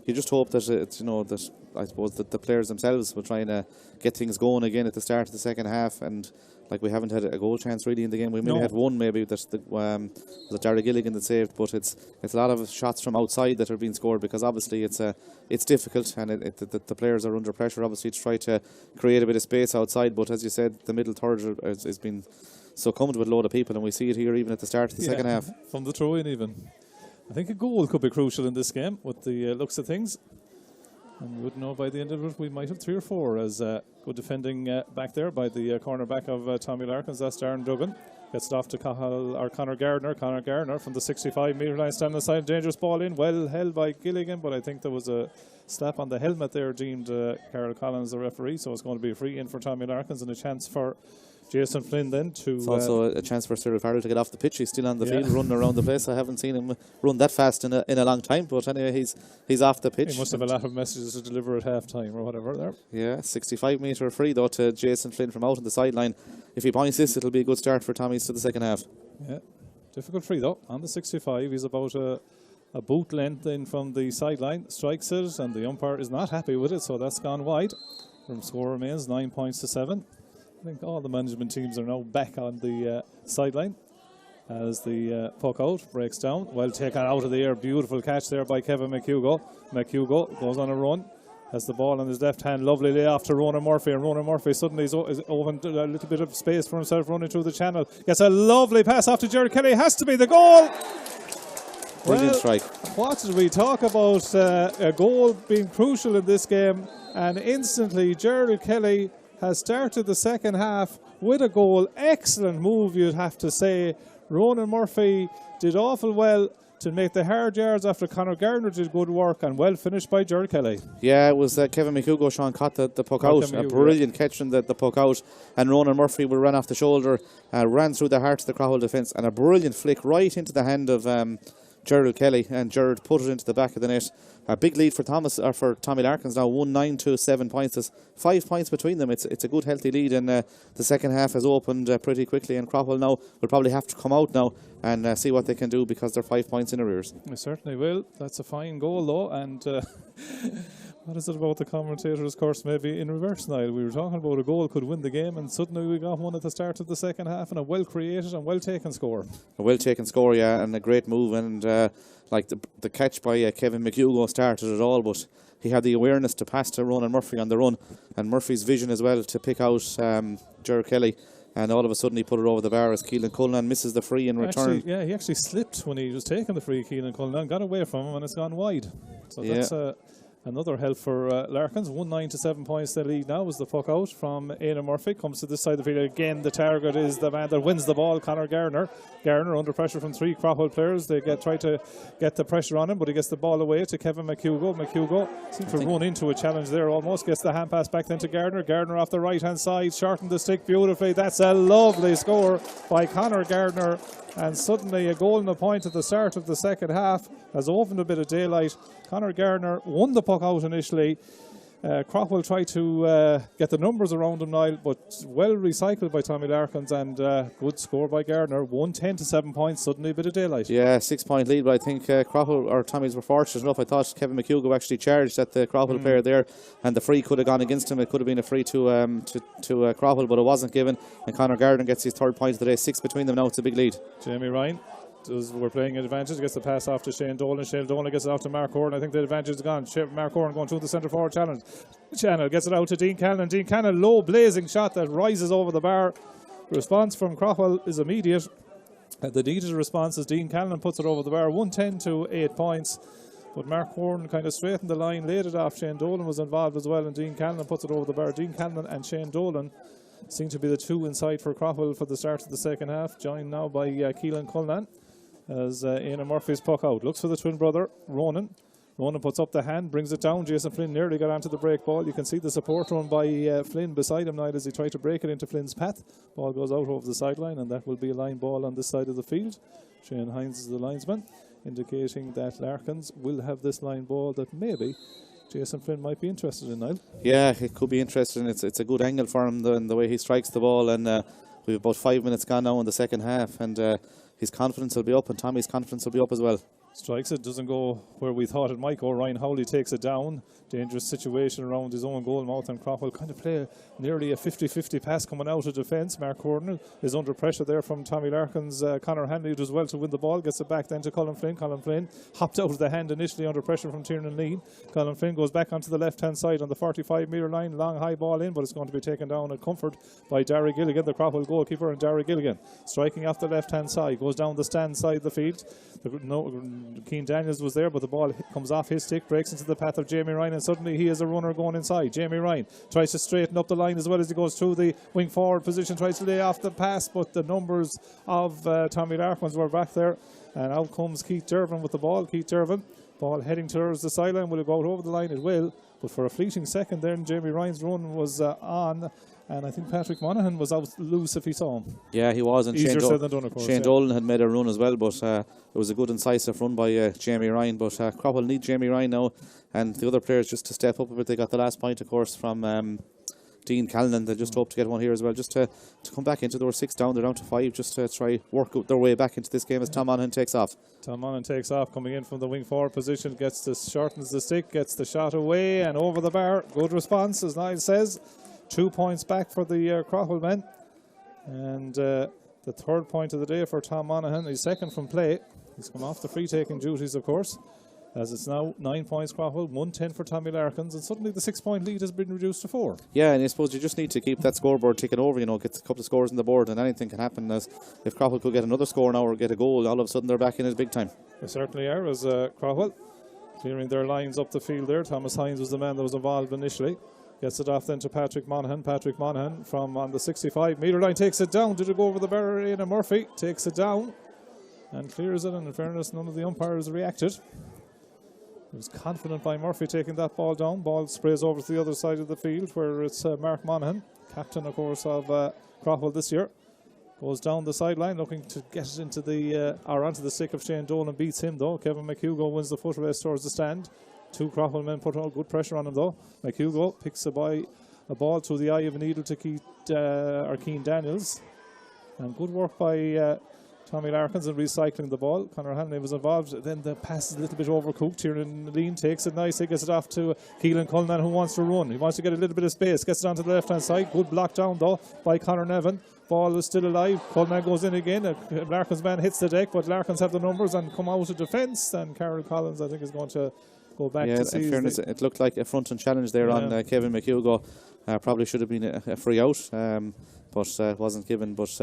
You just hope that that I suppose that the players themselves will try and get things going again at the start of the second half. And like, we haven't had a goal chance really in the game. We maybe had one, maybe was it Dara Gilligan that saved, but it's a lot of shots from outside that are being scored, because obviously it's difficult, and the players are under pressure obviously to try to create a bit of space outside. But as you said, the middle third has been succumbed with a load of people, and we see it here even at the start of the second half. From the throw-in even. I think a goal could be crucial in this game with the looks of things. And we would know by the end of it we might have 3 or 4, as good defending back there by the cornerback of Tommy Larkins. That's Darren Duggan. Gets it off to Conor Gardner. Conor Gardner from the 65-metre line, standing aside. Dangerous ball in. Well held by Gilligan, but I think there was a slap on the helmet there, deemed Carol Collins, the referee. So it's going to be a free in for Tommy Larkins, and a chance for Jason Flynn then to... It's also a chance for Cyril Farrell to get off the pitch. He's still on the field, running around the place. I haven't seen him run that fast in a long time, but anyway, he's off the pitch. He must have a lot of messages to deliver at half-time or whatever there. Yeah, 65-metre free though to Jason Flynn from out on the sideline. If he points this, it'll be a good start for Tommy's to the second half. Yeah, difficult free though. On the 65, he's about a boot length in from the sideline, strikes it, and the umpire is not happy with it, so that's gone wide. The score remains 9 points to 7. I think all the management teams are now back on the sideline as the puck out breaks down. Well taken out of the air. Beautiful catch there by Kevin McHugo. McHugo goes on a run. Has the ball in his left hand. Lovely lay off to Ronan Murphy. And Ronan Murphy suddenly is opened a little bit of space for himself running through the channel. Gets a lovely pass off to Gerald Kelly. Has to be the goal. Brilliant strike. What did we talk about? A goal being crucial in this game. And instantly Gerald Kelly has started the second half with a goal. Excellent move, you'd have to say. Ronan Murphy did awful well to make the hard yards after Conor Gardner did good work, and well finished by Gerald Kelly. Yeah, it was Kevin McHugo, Sean, caught the puck out. A brilliant catch from the puck out, and Ronan Murphy will run off the shoulder, ran through the heart of the Craughwell defence, and a brilliant flick right into the hand of Gerald Kelly, and Gerald put it into the back of the net. A big lead for Tommy Larkins now, 1-9 to 7 points. There's 5 points between them. It's a good healthy lead, and the second half has opened pretty quickly, and Craughwell now will probably have to come out now and see what they can do, because they're 5 points in arrears. They certainly will. That's a fine goal though, and what is it about the commentators' course maybe in reverse, Niall? We were talking about a goal could win the game, and suddenly we got one at the start of the second half, and a well created and well taken score. A well taken score, yeah, and a great move, and like the catch by Kevin McHugo started it all, but he had the awareness to pass to Ronan Murphy on the run, and Murphy's vision as well to pick out Gerald Kelly, and all of a sudden he put it over the bar as Keelan Cullinan misses the free in return. He actually slipped when he was taking the free. Keelan Cullinan got away from him, and it's gone wide. So that's another help for Larkins. 1-9 to 7 points the lead now as the puck out from Aidan Murphy comes to this side of the field. Again, the target is the man that wins the ball, Conor Gardner. Gardner under pressure from 3 Craughwell players. They try to get the pressure on him, but he gets the ball away to Kevin McHugo. McHugo seems to run into a challenge there almost. Gets the hand pass back then to Gardner. Gardner off the right hand side, shortened the stick beautifully. That's a lovely score by Conor Gardner. And suddenly a goal and a point at the start of the second half has opened a bit of daylight. Conor Gardner won the puck out initially. Craughwell tried to get the numbers around him, Niall, but well recycled by Tommy Larkins, and good score by Gardner. 110 to 7 points, suddenly a bit of daylight. Yeah, 6-point lead, but I think Craughwell or Tommy's were fortunate enough. I thought Kevin McHugh actually charged at the Craughwell player there, and the free could have gone against him. It could have been a free to Craughwell, but it wasn't given. And Conor Gardner gets his 3rd point of the day. 6 between them now. It's a big lead. Jamie Ryan. We're playing an advantage, gets the pass off to Shane Dolan. Shane Dolan gets it out to Mark Horan. I think the advantage is gone. Mark Horan going through the centre forward channel. Gets it out to Dean Cannon. Dean Cannon, low blazing shot that rises over the bar. The response from Craughwell is immediate. The needed response is Dean Cannon puts it over the bar. 110 to 8 points. But Mark Horan kind of straightened the line, laid it off. Shane Dolan was involved as well, and Dean Cannon puts it over the bar. Dean Cannon and Shane Dolan seem to be the two inside for Craughwell for the start of the second half, joined now by Keelan Cullinan. As Éanna Murphy's puck out. Looks for the twin brother, Ronan. Ronan puts up the hand, brings it down. Jason Flynn nearly got onto the break ball. You can see the support run by Flynn beside him now as he tried to break it into Flynn's path. Ball goes out over the sideline, and that will be a line ball on this side of the field. Shane Hines is the linesman, indicating that Larkins will have this line ball that maybe Jason Flynn might be interested in now. Yeah, it could be interesting. It's a good angle for him, the way he strikes the ball, and we've about 5 minutes gone now in the second half, and his confidence will be up, and Tommy's confidence will be up as well. Strikes it, doesn't go where we thought it might go. Ryan Howley takes it down. Dangerous situation around his own goal mouth, and Craughwell kind of play nearly a 50-50 pass coming out of defence. Mark Cornell is under pressure there from Tommy Larkins. Conor Hanley does well to win the ball, gets it back then to Colin Flynn. Colin Flynn hopped out of the hand initially under pressure from Tiernan Lean. Colin Flynn goes back onto the left-hand side on the 45-metre line. Long high ball in, but it's going to be taken down at comfort by Darry Gilligan, the Craughwell goalkeeper, and Darry Gilligan striking off the left-hand side, goes down the stand side of the field. Keane Daniels was there, but the ball comes off his stick, breaks into the path of Jamie Ryan, and suddenly he is a runner going inside. Jamie Ryan tries to straighten up the line as well as he goes through the wing forward position, tries to lay off the pass, but the numbers of Tommy Larkins were back there, and out comes Keith Dervin with the ball. Keith Dervin, ball heading towards the sideline. Will it go out over the line? It will, but for a fleeting second then Jamie Ryan's run was on, and I think Patrick Monaghan was out loose if he saw him. Yeah, he was. And Easier said than done, of course. Shane Dolan had made a run as well, but it was a good incisive run by Jamie Ryan. But Craughwell need Jamie Ryan now, and the other players just to step up a bit. They got the last point, of course, from Dean Callan. They just hope to get one here as well, just to come back into. They were 6 down, they're down to 5, just to try work their way back into this game as Tom Monaghan takes off. Tom Monaghan takes off, coming in from the wing forward position, shortens the stick, gets the shot away and over the bar. Good response, as Niall says. 2 points back for the Craughwell men, and the 3rd point of the day for Tom Monaghan. He's second from play. He's come off the free taking duties, of course, as it's now 9 points Craughwell, 110 for Tommy Larkins, and suddenly the 6-point lead has been reduced to 4. Yeah, and I suppose you just need to keep that scoreboard ticking over, get a couple of scores on the board, and anything can happen. As if Craughwell could get another score now or get a goal, all of a sudden they're back in it big time. They certainly are, as Craughwell clearing their lines up the field there. Thomas Hines was the man that was involved initially. Gets it off then to Patrick Monaghan. Patrick Monaghan from on the 65-metre line takes it down. Did it go over the bar? Éanna Murphy takes it down and clears it, and in fairness none of the umpires reacted. It was confident by Murphy taking that ball down. Ball sprays over to the other side of the field where it's Mark Monaghan, captain of course of Craughwell this year. Goes down the sideline looking to get it into the onto the stick of Shane Dolan, beats him though. Kevin McHugh wins the foot race towards the stand. 2 Craughwell men put all good pressure on him though. McHugh picks a ball through the eye of a needle to Keane Daniels, and good work by Tommy Larkins in recycling the ball. Conor Hanley was involved. Then the pass is a little bit overcooked. Tiernan Lean takes it nicely, gets it off to Keelan Cullinan, who wants to run. He wants to get a little bit of space, gets it onto the left hand side. Good block down though by Conor Nevin. Ball is still alive. Cullinan goes in again. Larkins man hits the deck, but Larkins have the numbers and come out of defence, and Carol Collins I think is going to go back to see. In fairness, it looked like a front and challenge there on Kevin McHugh. Probably should have been a free out, but it wasn't given. But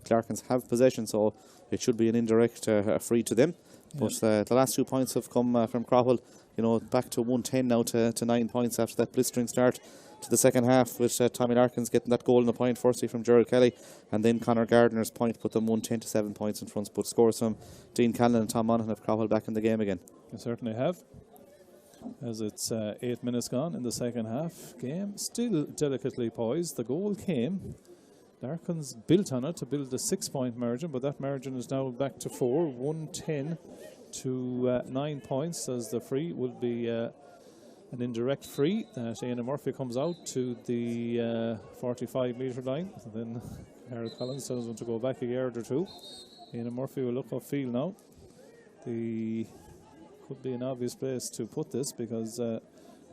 Larkins have possession, so it should be an indirect free to them. But the last 2 points have come from Craughwell. Back to 110 now to 9 points after that blistering start to the second half, with Tommy Larkins getting that goal and a point firstly from Gerald Kelly, and then Conor Gardner's point put them 110 to 7 points in front. But scores from Dean Callan and Tom Monaghan have Craughwell back in the game again. They certainly have, as it's 8 minutes gone in the second half. Game still delicately poised. The goal came. Larkins built on it to build a 6-point margin, but that margin is now back to 4, 110 to 9 points, as the free will be an indirect free that Ian Murphy comes out to the 45-metre line. And then Harold Collins tells him to go back a yard or two. Ian Murphy will look upfield now. Could be an obvious place to put this because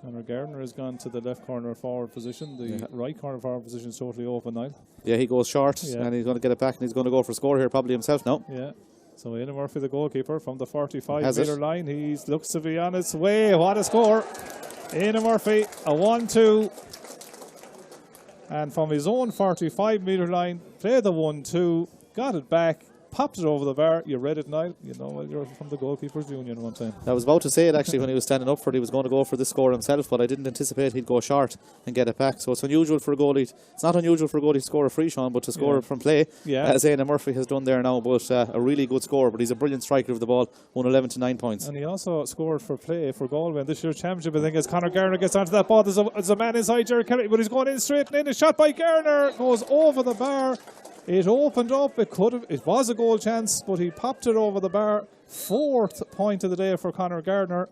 Conor Gardner has gone to the left corner forward position. The right corner forward position is totally open now. Yeah, he goes short and he's going to get it back and he's going to go for a score here probably himself now. Yeah. So Ian Murphy, the goalkeeper, from the 45-metre line. He looks to be on its way. What a score. Ian Murphy, a 1-2. And from his own 45-metre line, played the 1-2, got it back, popped it over the bar. You read it, Niall. You know, well, you're from the Goalkeepers Union one time. I was about to say it actually when he was standing up for it. He was going to go for this score himself, but I didn't anticipate he'd go short and get it back. So it's unusual for a goalie. It's not unusual for a goalie to score a free, Sean, but to score from play, as Ian Murphy has done there now. But a really good score. But he's a brilliant striker of the ball. 111 to 9 points. And he also scored for play for Galway in this year's championship. I think as Conor Gardner gets onto that ball, there's a man inside Jerry Kelly, but he's going in straight and in. A shot by Gardner goes over the bar. It opened up. It was a goal chance, but he popped it over the bar. 4th point of the day for Conor Gardner,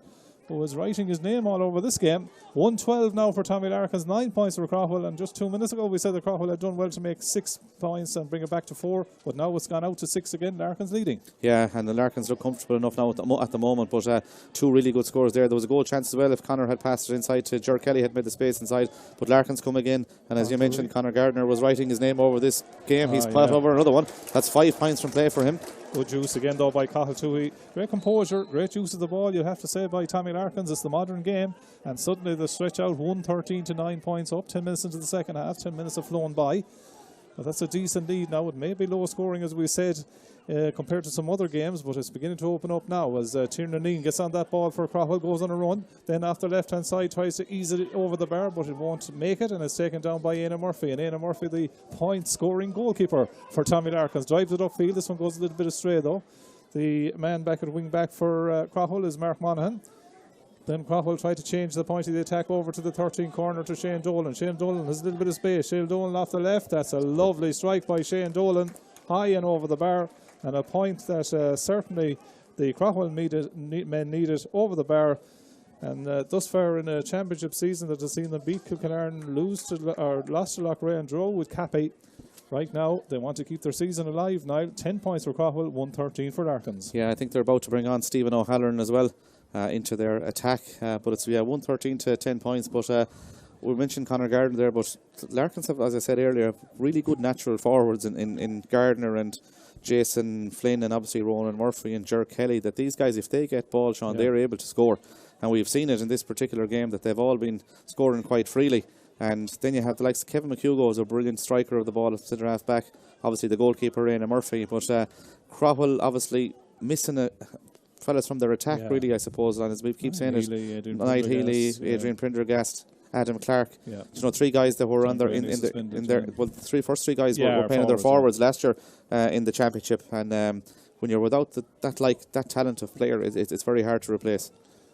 who is writing his name all over this game. 112 now for Tommy Larkins, 9 points for Craughwell. And just 2 minutes ago, we said that Craughwell had done well to make 6 points and bring it back to 4. But now it's gone out to 6 again. Larkins leading. Yeah, and the Larkins look comfortable enough now at the moment. But 2 really good scores there. There was a goal chance as well if Conor had passed it inside to Ger Kelly, had made the space inside. But Larkins come again. And as you mentioned, Conor Gardner was writing his name over this game. He's put over another one. That's 5 points from play for him. Good juice again though by Cathal Toohey. Great composure, great use of the ball, you'll have to say, by Tommy Larkins. It's the modern game, and suddenly they stretch out 113 to 9 points up. 10 minutes into the second half, 10 minutes have flown by. But that's a decent lead now. It may be low scoring, as we said, compared to some other games, but it's beginning to open up now as Tiernan Neen gets on that ball for Craughwell, goes on a run, then off the left hand side tries to ease it over the bar, but it won't make it, and it's taken down by Ian Murphy. And Ian Murphy, the point scoring goalkeeper for Tommy Larkins, drives it upfield. This one goes a little bit astray though. The man back at wing back for Craughwell is Mark Monaghan. Then Craughwell tried to change the point of the attack over to the 13 corner to Shane Dolan. Shane Dolan has a little bit of space. Shane Dolan off the left. That's a lovely strike by Shane Dolan, high and over the bar, and a point that certainly the Craughwell men needed over the bar. And thus far in a championship season that has seen them beat Kilkenarn, lost to Loughrea and draw with Cappy. Right now, they want to keep their season alive now. 10 points for Craughwell, 113 for Larkins. Yeah, I think they're about to bring on Stephen O'Halloran as well into their attack. But it's 113 to 10 points. But we mentioned Conor Gardner there, but Larkins have, as I said earlier, really good natural forwards in Gardner and Jason Flynn, and obviously Ronan Murphy and Ger Kelly, that these guys, if they get ball, Sean, they're able to score. And we've seen it in this particular game that they've all been scoring quite freely. And then you have the likes of Kevin McHugh, is a brilliant striker of the ball at centre half back. Obviously the goalkeeper, Ian Murphy. But Craughwell obviously missing fellas from their attack, really, I suppose. And as we keep saying it, Niall Healy, Adrian Prendergast, Adam Clark. You know, 3 guys that were on their in their well, the first 3 guys were playing their forwards last year in the championship. And when you're without that talent of player, it's very hard to replace.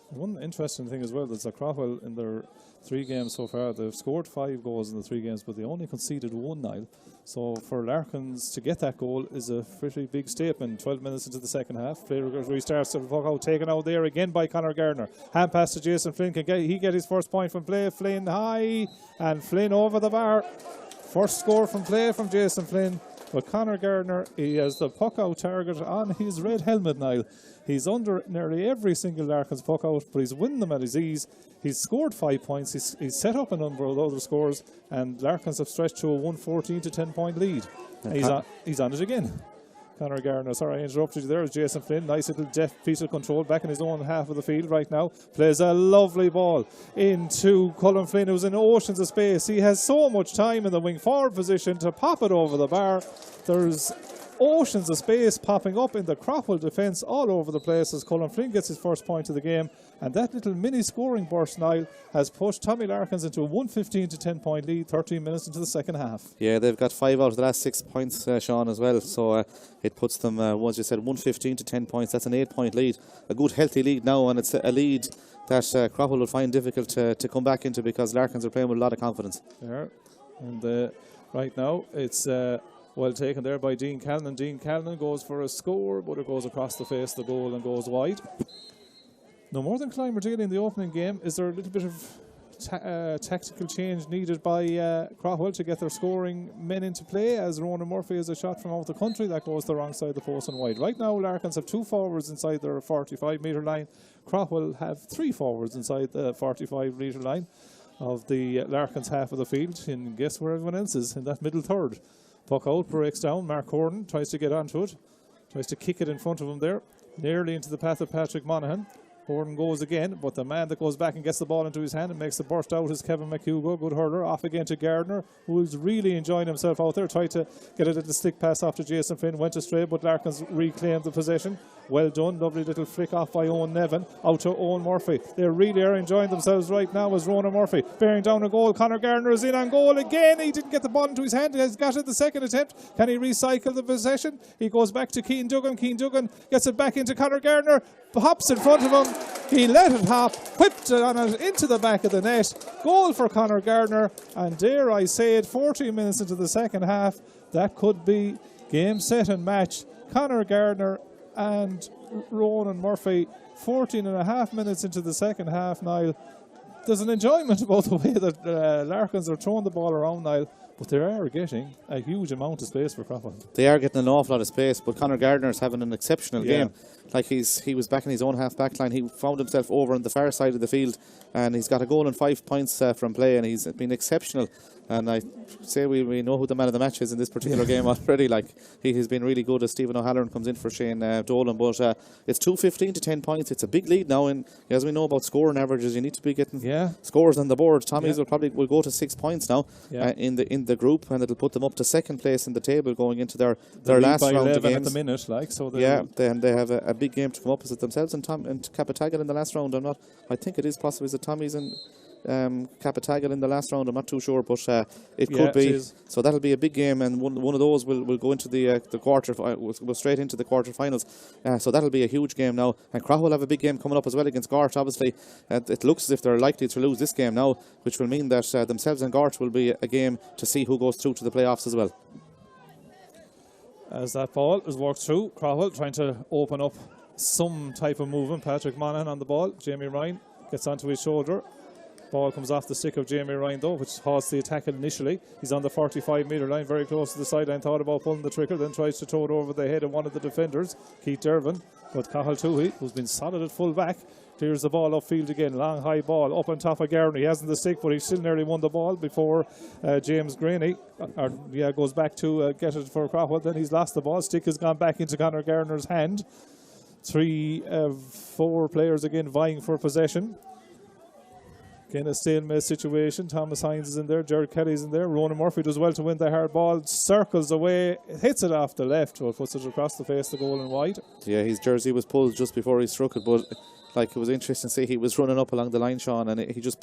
One interesting thing as well is that Craughwell, in their 3 games so far, they've scored 5 goals in the 3 games, but they only conceded 1, Niall. So for Larkins to get that goal is a pretty big statement. 12 minutes into the second half, play restarts, the puck out, taken out there again by Conor Gardner. Hand pass to Jason Flynn. Can he get his first point from play? Flynn high, and Flynn over the bar. First score from play from Jason Flynn. But Conor Gardner, he has the puck out target on his red helmet now. He's under nearly every single Larkins puck out, but he's winning them at his ease. He's scored 5 points. He's set up a number of other scores, and Larkins have stretched to a 114 to 10 point lead. He's on it again. Conor Gardner, sorry I interrupted you there. It's Jason Flynn, nice little deft piece of control back in his own half of the field right now. Plays a lovely ball into Colin Flynn, who's in oceans of space. He has so much time in the wing forward position to pop it over the bar. There's oceans of space popping up in the Craughwell defence all over the place as Colin Flynn gets his first point of the game. And that little mini scoring burst now has pushed Tommy Larkins into a 115 to 10 point lead 13 minutes into the second half. Yeah, they've got 5 out of the last 6 points, Sean, as well. So it puts them, once you said, 115 to 10 points. That's an 8 point lead. A good healthy lead now, and it's a lead that Craughwell will find difficult to come back into because Larkins are playing with a lot of confidence. Yeah, and right now it's well taken there by Dean Callan. Dean Callan goes for a score, but it goes across the face of the goal and goes wide. No more than Clymer Daly in the opening game. Is there a little bit of tactical change needed by Craughwell to get their scoring men into play, as Ronan Murphy has a shot from out the country that goes the wrong side of the post and wide? Right now, Larkins have 2 forwards inside their 45-metre line. Craughwell have 3 forwards inside the 45-metre line of the Larkins half of the field. And guess where everyone else is? In that middle third. Puck out, breaks down. Mark Gordon tries to get onto it. Tries to kick it in front of him there. Nearly into the path of Patrick Monaghan. Gordon goes again, but the man that goes back and gets the ball into his hand and makes the burst out is Kevin McHugo. Good hurler. Off again to Gardner, who's really enjoying himself out there. Tried to get it at the stick pass off to Jason Flynn. Went astray, but Larkins reclaimed the possession. Well done. Lovely little flick off by Owen Nevin. Out to Owen Murphy. They really are enjoying themselves right now as Ronan Murphy bearing down a goal. Conor Gardner is in on goal again. He didn't get the ball into his hand. He has got it the second attempt. Can he recycle the possession? He goes back to Cian Duggan. Cian Duggan gets it back into Conor Gardner. Hops in front of him. He let it hop, whipped it on it into the back of the net. Goal for Conor Gardner, and dare I say it, 14 minutes into the second half, that could be game, set and match. Conor Gardner and Ronan Murphy, 14 and a half minutes into the second half, Niall. There's an enjoyment about the way that Larkins are throwing the ball around, Niall, but they are getting a huge amount of space for Craughwell. They are getting an awful lot of space, but Conor Gardner's having an exceptional game. Like he was back in his own half back line. He found himself over on the far side of the field, and he's got a goal and 5 points from play, and he's been exceptional. And I say we know who the man of the match is in this particular game already. Like he has been really good as Stephen O'Halloran comes in for Shane Dolan. But it's 2-15 to 10 points. It's a big lead now, and as we know about scoring averages, you need to be getting scores on the board. Tommy's will go to 6 points now in the group, and it'll put them up to second place in the table going into their last round of games at the minute. Like so, they have a big game to come up. Is it themselves and Capatagal in the last round? I think it is possible. Is it Tommy's and Capatagal in the last round? I'm not too sure, but it could be. So that'll be a big game, and one of those will go into the quarter. Will go straight into the quarterfinals. So that'll be a huge game now. And Craughwell will have a big game coming up as well against Gort. Obviously, it looks as if they're likely to lose this game now, which will mean that themselves and Gort will be a game to see who goes through to the playoffs as well. As that ball is worked through, Craughwell trying to open up some type of movement. Patrick Monaghan on the ball. Jamie Ryan gets onto his shoulder. Ball comes off the stick of Jamie Ryan though, which halts the attack initially. He's on the 45-metre line, very close to the sideline. Thought about pulling the trigger, then tries to throw it over the head of one of the defenders, Keith Dervin. But Cathal Tuohy, who's been solid at full back, clears the ball upfield again. Long high ball up on top of Gardner. He hasn't the stick, but he still nearly won the ball before James Graney goes back to get it for Craughwell. Then he's lost the ball. Stick has gone back into Conor Gardner's hand. 4 players again vying for possession. Again, a stalemate situation. Thomas Hines is in there. Jared Kelly's in there. Ronan Murphy does well to win the hard ball. Circles away. Hits it off the left. Well, puts it across the face, the goal and wide. Yeah, his jersey was pulled just before he struck it, but like it was interesting to see he was running up along the line, Sean, and he just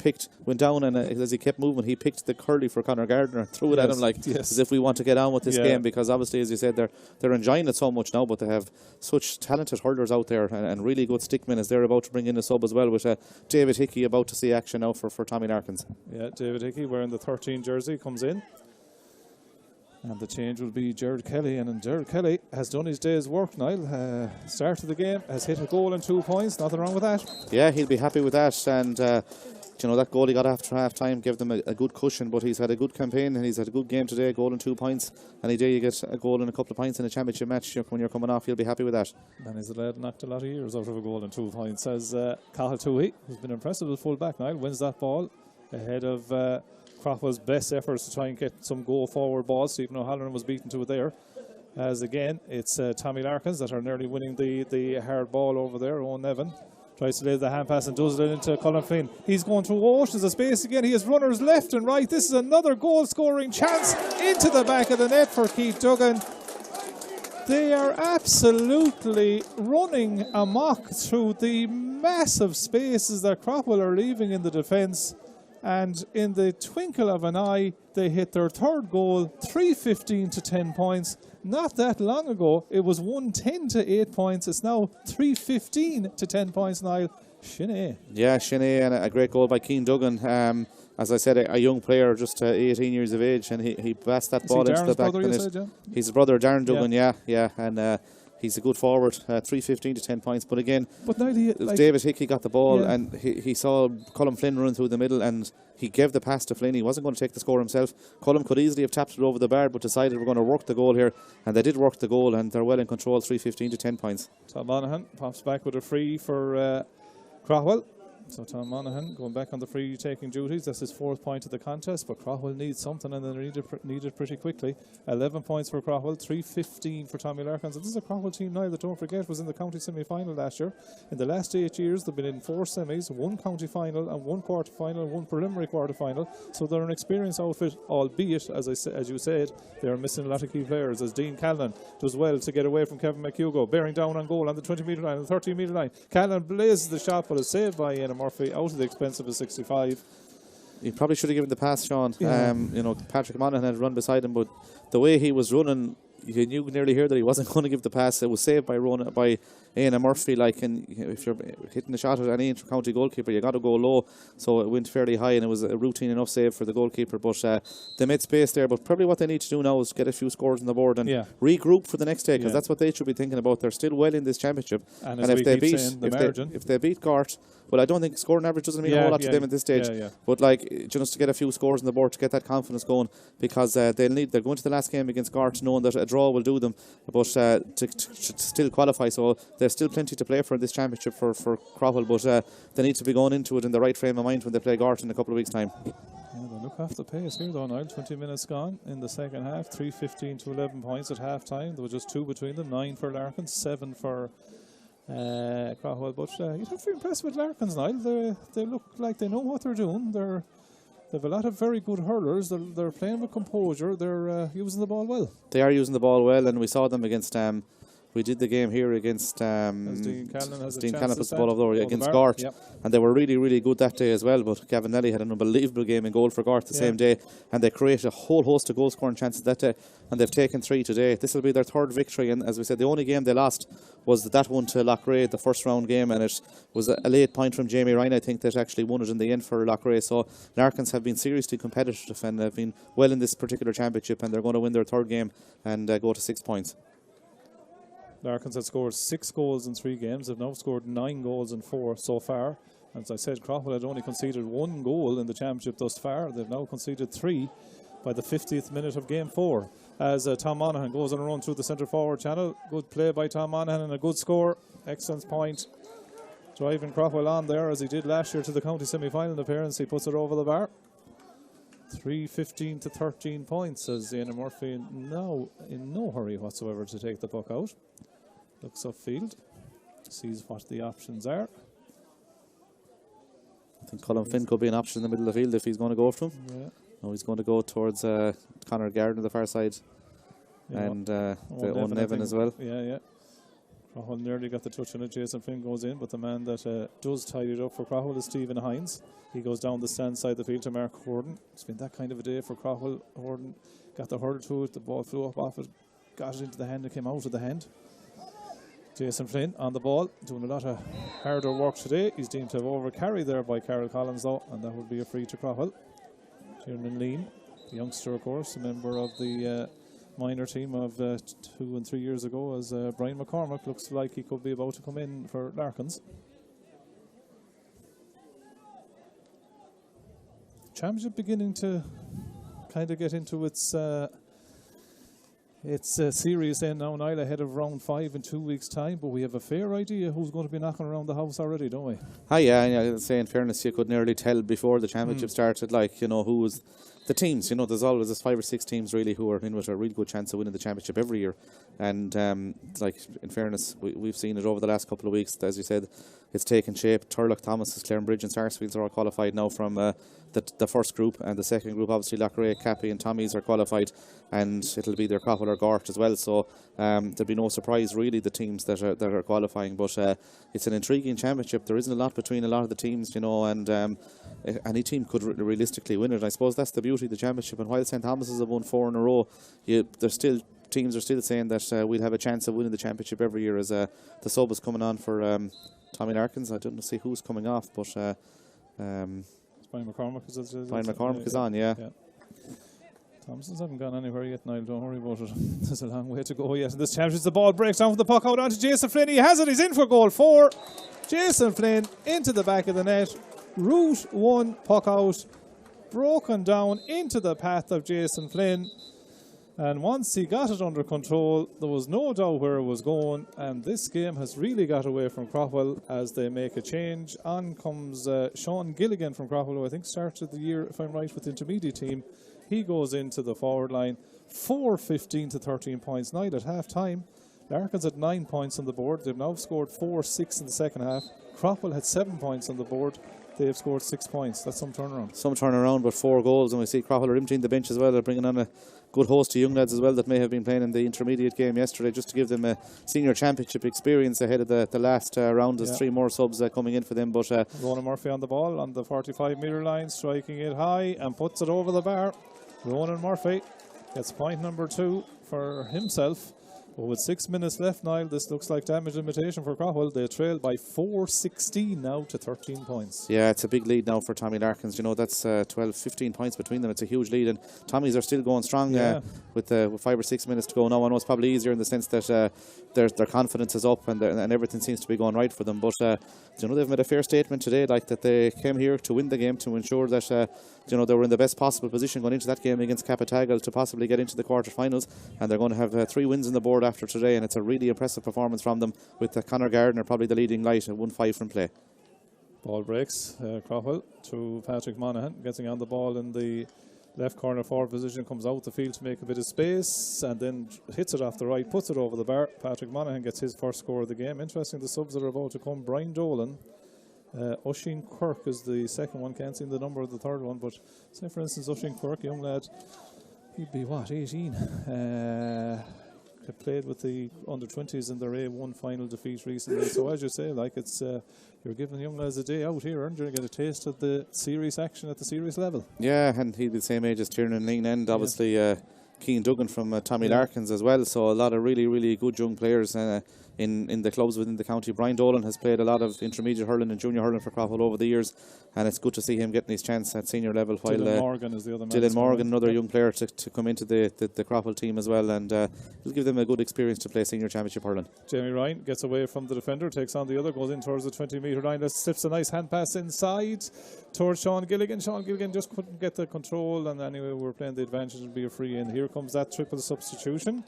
went down, and as he kept moving, he picked the curly for Conor Gardner and threw it at him as if we want to get on with this game, because obviously, as you said, they're enjoying it so much now, but they have such talented hurlers out there and really good stickmen, as they're about to bring in a sub as well, with David Hickey about to see action now for Tommy Larkins. Yeah, David Hickey wearing the 13 jersey comes in. And the change will be Jared Kelly, and Jared Kelly has done his day's work, Niall. Start of the game, has hit a goal and 2 points, nothing wrong with that. Yeah, he'll be happy with that, and that goal he got after half time gave them a good cushion, but he's had a good campaign and he's had a good game today, goal and 2 points. Any day you get a goal and a couple of points in a championship match, when you're coming off, you'll be happy with that. And he's a lad knocked a lot of years out of a goal and 2 points, as Cathal Tuohy, who's been impressive with full back, Niall, wins that ball ahead of Craughwell's best efforts to try and get some go-forward balls. Stephen O'Halloran was beaten to it there. As again, it's Tommy Larkins that are nearly winning the hard ball over there. Owen Nevin tries to lay the hand pass and does it into Colin Flynn. He's going through oceans of space again. He has runners left and right. This is another goal-scoring chance into the back of the net for Keith Duggan. They are absolutely running amok through the massive spaces that Craughwell are leaving in the defence. And in the twinkle of an eye, they hit their third goal, 3-15 to 10 points. Not that long ago, it was 1-10 to 8 points. It's now 3-15 to 10 points, Niall. Shinné. Yeah, Shinné, and a great goal by Cian Duggan. As I said, a young player, just 18 years of age, and he passed that ball into the back of the net. He's his brother, Darren Duggan, yeah. And He's a good forward, 3:15 to 10 points. But again, but Niall, David Hickey got the ball, and he saw Colm Flynn run through the middle, and he gave the pass to Flynn. He wasn't going to take the score himself. Colm could easily have tapped it over the bar, but decided we're going to work the goal here, and they did work the goal, and they're well in control, 3:15 to 10 points. Tom Monaghan pops back with a free for Craughwell. So Tom Monaghan going back on the free taking duties. That's his 4th point of the contest, but Craughwell needs something, and they need it pretty quickly. 11 points for Craughwell, 3:15 for Tommy Larkins. And this is a Craughwell team now that, don't forget, was in the county semi-final last year. In the last 8 years, they've been in 4 semis, 1 county final and 1 quarter-final and 1 preliminary quarter-final. So they're an experienced outfit, albeit, as you said, they're missing a lot of key players, as Dean Callan does well to get away from Kevin McHugo, bearing down on goal on the 20-metre line, and the 13-metre line. Callan blazes the shot, but is saved by Ian Murphy out of the expense of a 65. He probably should have given the pass, Sean. Yeah. Patrick Monaghan had run beside him, but the way he was running, you knew nearly here that he wasn't going to give the pass. It was saved by Ian Murphy. And if you're hitting a shot at any inter-county goalkeeper, you got to go low. So it went fairly high, and it was a routine enough save for the goalkeeper. But they made space there. But probably what they need to do now is get a few scores on the board and regroup for the next day, because that's what they should be thinking about. They're still well in this championship, and if they beat Gort. Well, I don't think scoring average doesn't mean a whole lot to them at this stage. But just to get a few scores on the board to get that confidence going, because they're going to the last game against Gort knowing that a draw will do them, but to still qualify. So there's still plenty to play for in this championship for Craughwell, but they need to be going into it in the right frame of mind when they play Gort in a couple of weeks' time. Yeah, they look off the pace here though, Niall. 20 minutes gone in the second half, 3:15 to 11 points at half time. There were just 2 between them, 9 for Larkins, 7 for Craughwell. But you'd have to be impressed with Larkins, Niall. They look like they know what they're doing. They've a lot of very good hurlers. They're playing with composure. They're using the ball well. They are using the ball well, and we saw them against we did the game here against Dean Callan puts the ball over against Gort, and they were really, really good that day as well. But Gavin Nelly had an unbelievable game in goal for Gort the same day, and they created a whole host of goal scoring chances that day, and they've taken 3 today. This will be their 3rd victory, and as we said, the only game they lost was that one to Loughrea, the first round game, and it was a late point from Jamie Ryan, I think, that actually won it in the end for Loughrea. So Larkins have been seriously competitive and have been well in this particular championship, and they're going to win their 3rd game and go to 6 points. Larkins had scored 6 goals in 3 games. They've now scored 9 goals in 4 so far. As I said, Craughwell had only conceded 1 goal in the championship thus far. They've now conceded 3 by the 50th minute of game 4. As Tom Monaghan goes on a run through the centre forward channel. Good play by Tom Monaghan and a good score. Excellent point. Driving Craughwell on there as he did last year to the county semi-final appearance. He puts it over the bar. 3:15 to 13 points as Ian Murphy now in no hurry whatsoever to take the puck out. Looks upfield, sees what the options are. I think Colm Flynn could be an option in the middle of the field if he's going to go for him. Yeah. No, he's going to go towards Conor Garden on the far side, and the Owen Nevin as well. Yeah. Craughwell nearly got the touch on it. Jason Flynn goes in, but the man that does tidy it up for Craughwell is Stephen Hines. He goes down the stand side of the field to Mark Horden. It's been that kind of a day for Craughwell. Horden got the hurl to it, the ball flew up off it, got it into the hand, and came out of the hand. Jason Flynn on the ball, doing a lot of harder work today. He's deemed to have overcarried there by Carol Collins though, and that would be a free to Craughwell. Tiernan Lean, the youngster of course, a member of the minor team of 2 and 3 years ago, as Brian McCormack looks like he could be about to come in for Larkins. Championship beginning to kind of get into its series then now, Niall, ahead of round 5 in 2 weeks' time, but we have a fair idea who's going to be knocking around the house already, don't we? I'd say in fairness, you could nearly tell before the championship started, who was the teams. There's always 5 or 6 teams really who are in with a really good chance of winning the championship every year. And in fairness, we've seen it over the last couple of weeks. As you said, it's taken shape. Turlock, Thomas, Clarenbridge and Sarsfields are all qualified now from the first group, and the second group, obviously Loughrea, Cappy and Tommy's are qualified, and it'll be their Craughwell or Gort as well. So there'll be no surprise really, the teams that are qualifying. But it's an intriguing championship. There isn't a lot between a lot of the teams, and any team could realistically win it. I suppose that's the beauty of the championship. And while St Thomas's have won 4 in a row, teams are still saying that we'll have a chance of winning the championship every year, as the sub is coming on for Tommy Larkins. I don't see who's coming off, but Brian McCormack is Brian McCormack is on, yeah. Thompsons haven't gone anywhere yet, Niall. Don't worry about it. There's a long way to go yet in this championship. The ball breaks down from the puck out onto Jason Flynn. He has it. He's in for goal 4. Jason Flynn into the back of the net. Route 1 puck out. Broken down into the path of Jason Flynn. And once he got it under control, there was no doubt where it was going. And this game has really got away from Craughwell as they make a change. On comes Sean Gilligan from Craughwell, who I think started the year, if I'm right, with the intermediate team. He goes into the forward line. 4-15 to 13 points. Night at half time. Larkins had 9 points on the board. They've now scored 4-6 in the second half. Craughwell had 7 points on the board. They have scored 6 points. That's some turnaround. Some turnaround, but 4 goals. And we see Craughwell are emptying the bench as well. They're bringing on a good host of young lads as well that may have been playing in the intermediate game yesterday, just to give them a senior championship experience ahead of the last round. There's 3 more subs coming in for them. But Ronan Murphy on the ball on the 45-metre line, striking it high and puts it over the bar. Ronan Murphy gets point number 2 for himself. But with 6 minutes left, Niall, this looks like damage limitation for Craughwell. They trail by 4-16 now to 13 points. Yeah, it's a big lead now for Tommy Larkins. You know, that's 12-15 points between them. It's a huge lead, and Tommies are still going strong with 5 or 6 minutes to go now. I know it's probably easier in the sense that their confidence is up and everything seems to be going right for them. But you know, they've made a fair statement today, like that they came here to win the game, to ensure that you know, they were in the best possible position going into that game against Capitagal to possibly get into the quarter-finals, and they're going to have 3 wins on the board after today, and it's a really impressive performance from them, with Conor Gardner probably the leading light at 1-5 from play. Ball breaks, Craughwell to Patrick Monaghan, getting on the ball in the left corner forward position, comes out the field to make a bit of space and then hits it off the right, puts it over the bar. Patrick Monaghan gets his first score of the game. Interesting, the subs that are about to come. Brian Dolan, Oisin Quirk is the second one, can't see the number of the third one, but say for instance Oisin Quirk, young lad, he'd be what, 18? Played with the under-20s in their A1 final defeat recently. So as you say, like, it's you're giving young lads a day out here, and you're going to get a taste of the serious action at the serious level. Yeah, and he'd be the same age as Tiernan Lean, and obviously Cian Duggan from Tommy Larkins as well. So a lot of really, really good young players in the clubs within the county. Brian Dolan has played a lot of intermediate hurling and junior hurling for Craughwell over the years, and it's good to see him getting his chance at senior level. While Dylan Morgan is the other man. Dylan Morgan, another young player to come into the Craughwell team as well, and it'll give them a good experience to play senior championship hurling. Jamie Ryan gets away from the defender, takes on the other, goes in towards the 20-metre line. That slips a nice hand pass inside towards Sean Gilligan. Sean Gilligan just couldn't get the control, and anyway, we're playing the advantage. It'll be a free in. Here comes that triple substitution.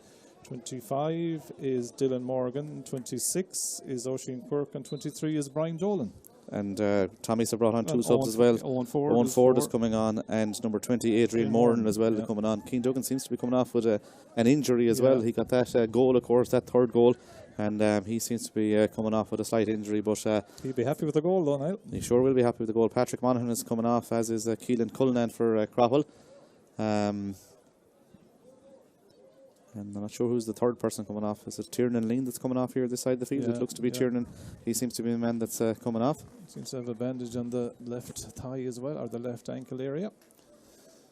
25 is Dylan Morgan, 26 is Oisin Quirk, and 23 is Brian Dolan. And Tommy's have brought on 2 subs as well. Owen Ford is coming on, and number 20 Adrian Moran as well coming on. Cian Duggan seems to be coming off with an injury as well. He got that goal, of course, that third goal, and he seems to be coming off with a slight injury, but he'll be happy with the goal though, Niall. He sure will be happy with the goal. Patrick Monaghan is coming off, as is Keelan Cullinan for Craughwell. And I'm not sure who's the third person coming off. Is it Tiernan Lean that's coming off here this side of the field? It looks to be Tiernan. He seems to be the man that's coming off. Seems to have a bandage on the left thigh as well, or the left ankle area.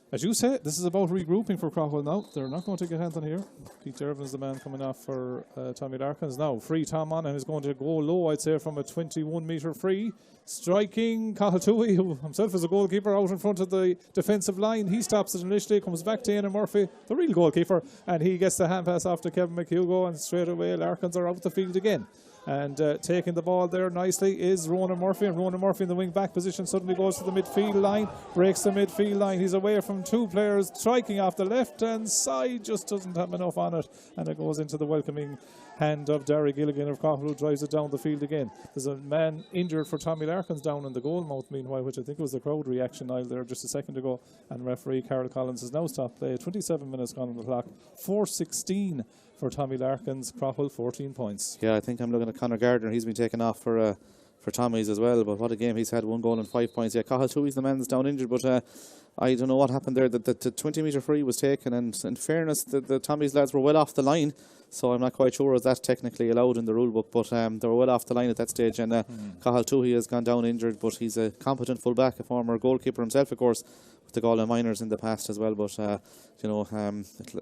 As you say, this is about regrouping for Craughwell now. They're not going to get hands on here. Pete Irvin is the man coming off for Tommy Larkins. Now, free Tom Monaghan is going to go low, I'd say, from a 21-metre free. Striking Cathal Toohey, who himself is a goalkeeper, out in front of the defensive line. He stops it initially, comes back to Ian Murphy, the real goalkeeper, and he gets the hand pass off to Kevin McHugo, and straight away Larkins are out the field again. And taking the ball there nicely is Ronan Murphy, and Ronan Murphy in the wing back position suddenly goes to the midfield line, breaks the midfield line. He's away from 2 players, striking off the left hand side, just doesn't have enough on it, and it goes into the welcoming hand of Darry Gilligan of Craughwell, who drives it down the field again. There's a man injured for Tommy Larkins down in the goal mouth meanwhile, which I think was the crowd reaction Niall there just a second ago, and referee Carol Collins has now stopped play. 27 minutes gone on the clock. 4-16 for Tommy Larkins, Craughwell 14 points. Yeah, I think I'm looking at Conor Gardner. He's been taken off for Tommy's as well, but what a game he's had. 1 goal and 5 points. Yeah, Cathal Toohey's the man that's down injured, but I don't know what happened there. The 20-metre free was taken, and in fairness, the Tommy's lads were well off the line, so I'm not quite sure is that technically allowed in the rule book, but they were well off the line at that stage, and Cathal Toohey has gone down injured, but he's a competent fullback, a former goalkeeper himself, of course, with the Galway Miners in the past as well, but you know,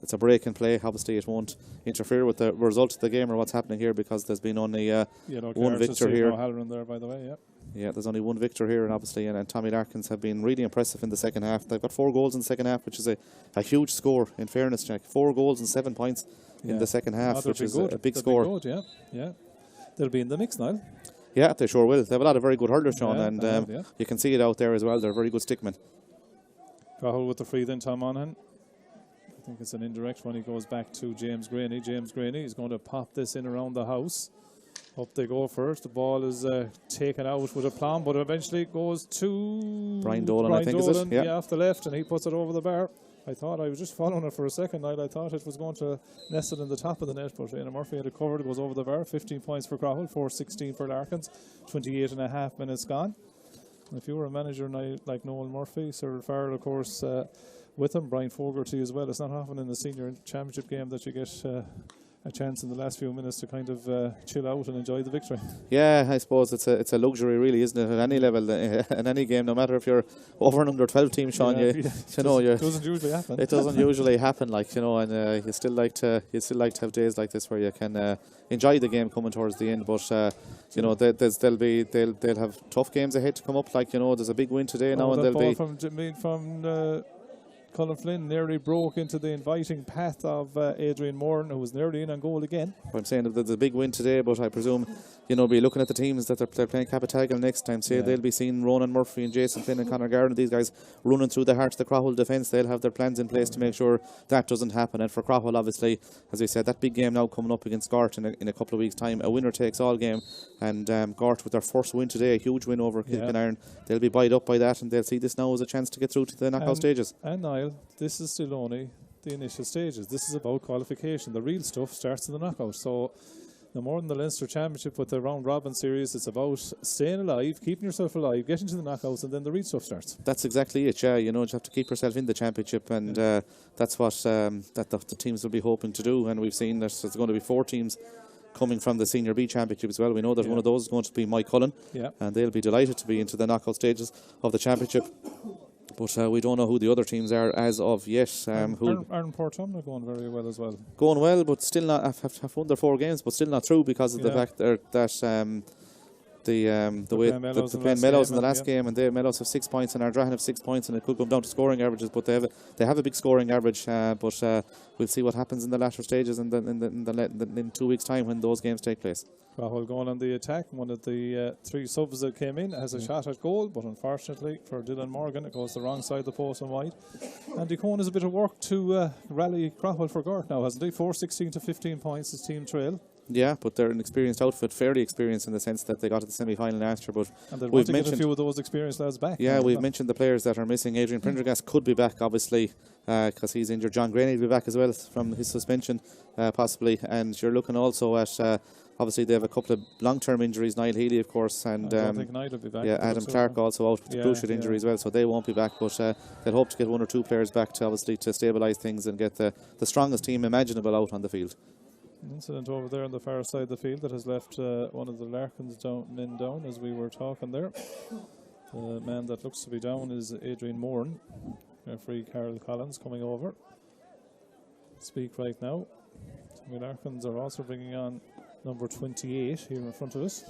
it's a break in play. Obviously it won't interfere with the result of the game or what's happening here, because there's been only one victor here. O'Halloran there, by the way, yeah. Yeah, there's only one victor here, and obviously, and Tommy Larkins have been really impressive in the second half. They've got 4 goals in the second half, which is a huge score, in fairness, Jack. 4 goals and 7 points in the second half, which is a big score. Good, yeah. They'll be in the mix now. Yeah, they sure will. They have a lot of very good hurlers, Sean, and you can see it out there as well. They're very good stickmen. Craughwell with the free then, Tom Monaghan. I think it's an indirect one. He goes back to James Graney. James Graney is going to pop this in around the house. Up they go first. The ball is taken out with aplomb, but eventually it goes to Brian Dolan, I think, is it? Yeah, off the left, and he puts it over the bar. I was just following it for a second, Niall. I thought it was going to nest it in the top of the net, but Éanna Murphy had it covered. It goes over the bar. 15 points for Craughwell, 4-16 for Larkins. 28 and a half minutes gone. And if you were a manager like Noel Murphy, Cyril Farrell, of course, with him, Brian Fogarty as well. It's not often in the senior championship game that you get a chance in the last few minutes to kind of chill out and enjoy the victory. Yeah, I suppose it's a luxury, really, isn't it? At any level, in any game, no matter if you're over and under 12 team, Sean, it doesn't usually happen. It doesn't usually happen, and you still like to have days like this where you can enjoy the game coming towards the end. But they'll have tough games ahead to come up. There's a big win today now, and they'll be from Colin Flynn nearly broke into the inviting path of Adrian Moran, who was nearly in on goal again. I'm saying that there's a big win today, but I presume, be looking at the teams that they're playing Capitagal next time. They'll be seeing Ronan Murphy and Jason Flynn and Conor Garden, these guys running through the heart of the Craughwell defence. They'll have their plans in place to make sure that doesn't happen. And for Craughwell, obviously, as we said, that big game now coming up against Gort in a couple of weeks' time, a winner takes all game. And Gort with their first win today, a huge win over Kilkenarn. They'll be buoyed up by that, and they'll see this now as a chance to get through to the knockout stages. And Niall, this is still only the initial stages. This is about qualification. The real stuff starts in the knockout. So no more than the Leinster Championship with the round robin series, it's about staying alive, keeping yourself alive, getting to the knockouts, and then the real stuff starts. That's exactly it, yeah. You have to keep yourself in the championship, and that's what the teams will be hoping to do. And we've seen that there's going to be 4 teams coming from the Senior B Championship as well. We know that one of those is going to be Mike Cullen, and they'll be delighted to be into the knockout stages of the championship. But we don't know who the other teams are as of yet. Aaron Portum are going very well as well. Going well, but still not have won their 4 games, but still not through because of the fact that the way they're playing Mellows in the last game, and Mellows have 6 points and Ardrahan have 6 points, and it could come down to scoring averages. But they have a big scoring average. But we'll see what happens in the latter stages in 2 weeks' time when those games take place. Craughwell going on the attack. One of the 3 subs that came in has a shot at goal, but unfortunately for Dylan Morgan, it goes the wrong side of the post and wide. Andy Cohen has a bit of work to rally Craughwell for Gort now, hasn't he? 4-16 to 15 points, his team trail. Yeah, but they're an experienced outfit, fairly experienced in the sense that they got to the semi-final last year. But we've mentioned a few of those experienced lads back. Yeah, we've mentioned the players that are missing. Adrian Prendergast could be back, obviously, because he's injured. John Graney will be back as well from his suspension, possibly. And you're looking also at, obviously, they have a couple of long-term injuries. Niall Healy, of course, and I don't think Niall will be back. Yeah, Adam Clark also out with the cruciate injury as well, so they won't be back. But they'll hope to get 1 or 2 players back to stabilise things and get the strongest team imaginable out on the field. An incident over there on the far side of the field that has left one of the Larkins men down as we were talking there. The man that looks to be down is Adrian Moran. Referee Carol Collins coming over. Speak right now. The Larkins are also bringing on number 28 here in front of us.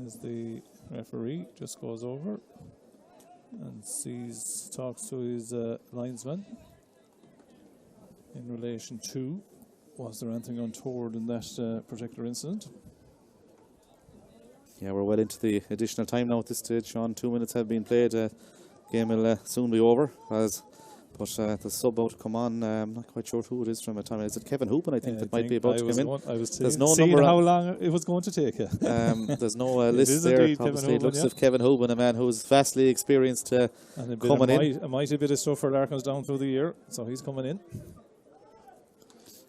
As the referee just goes over and talks to his linesman in relation to, was there anything untoward in that particular incident? Yeah, we're well into the additional time now at this stage, Sean. 2 minutes have been played. Game will soon be over. But the sub about to come on. I'm not quite sure who it is from a time. Is it Kevin Hoopen? I think might be about to come in. There's no number how long it was going to take. There's no list there. Obviously, it looks of Kevin Hoopen, a man who's vastly experienced coming in. A mighty bit of stuff for Larkins down through the year, so he's coming in.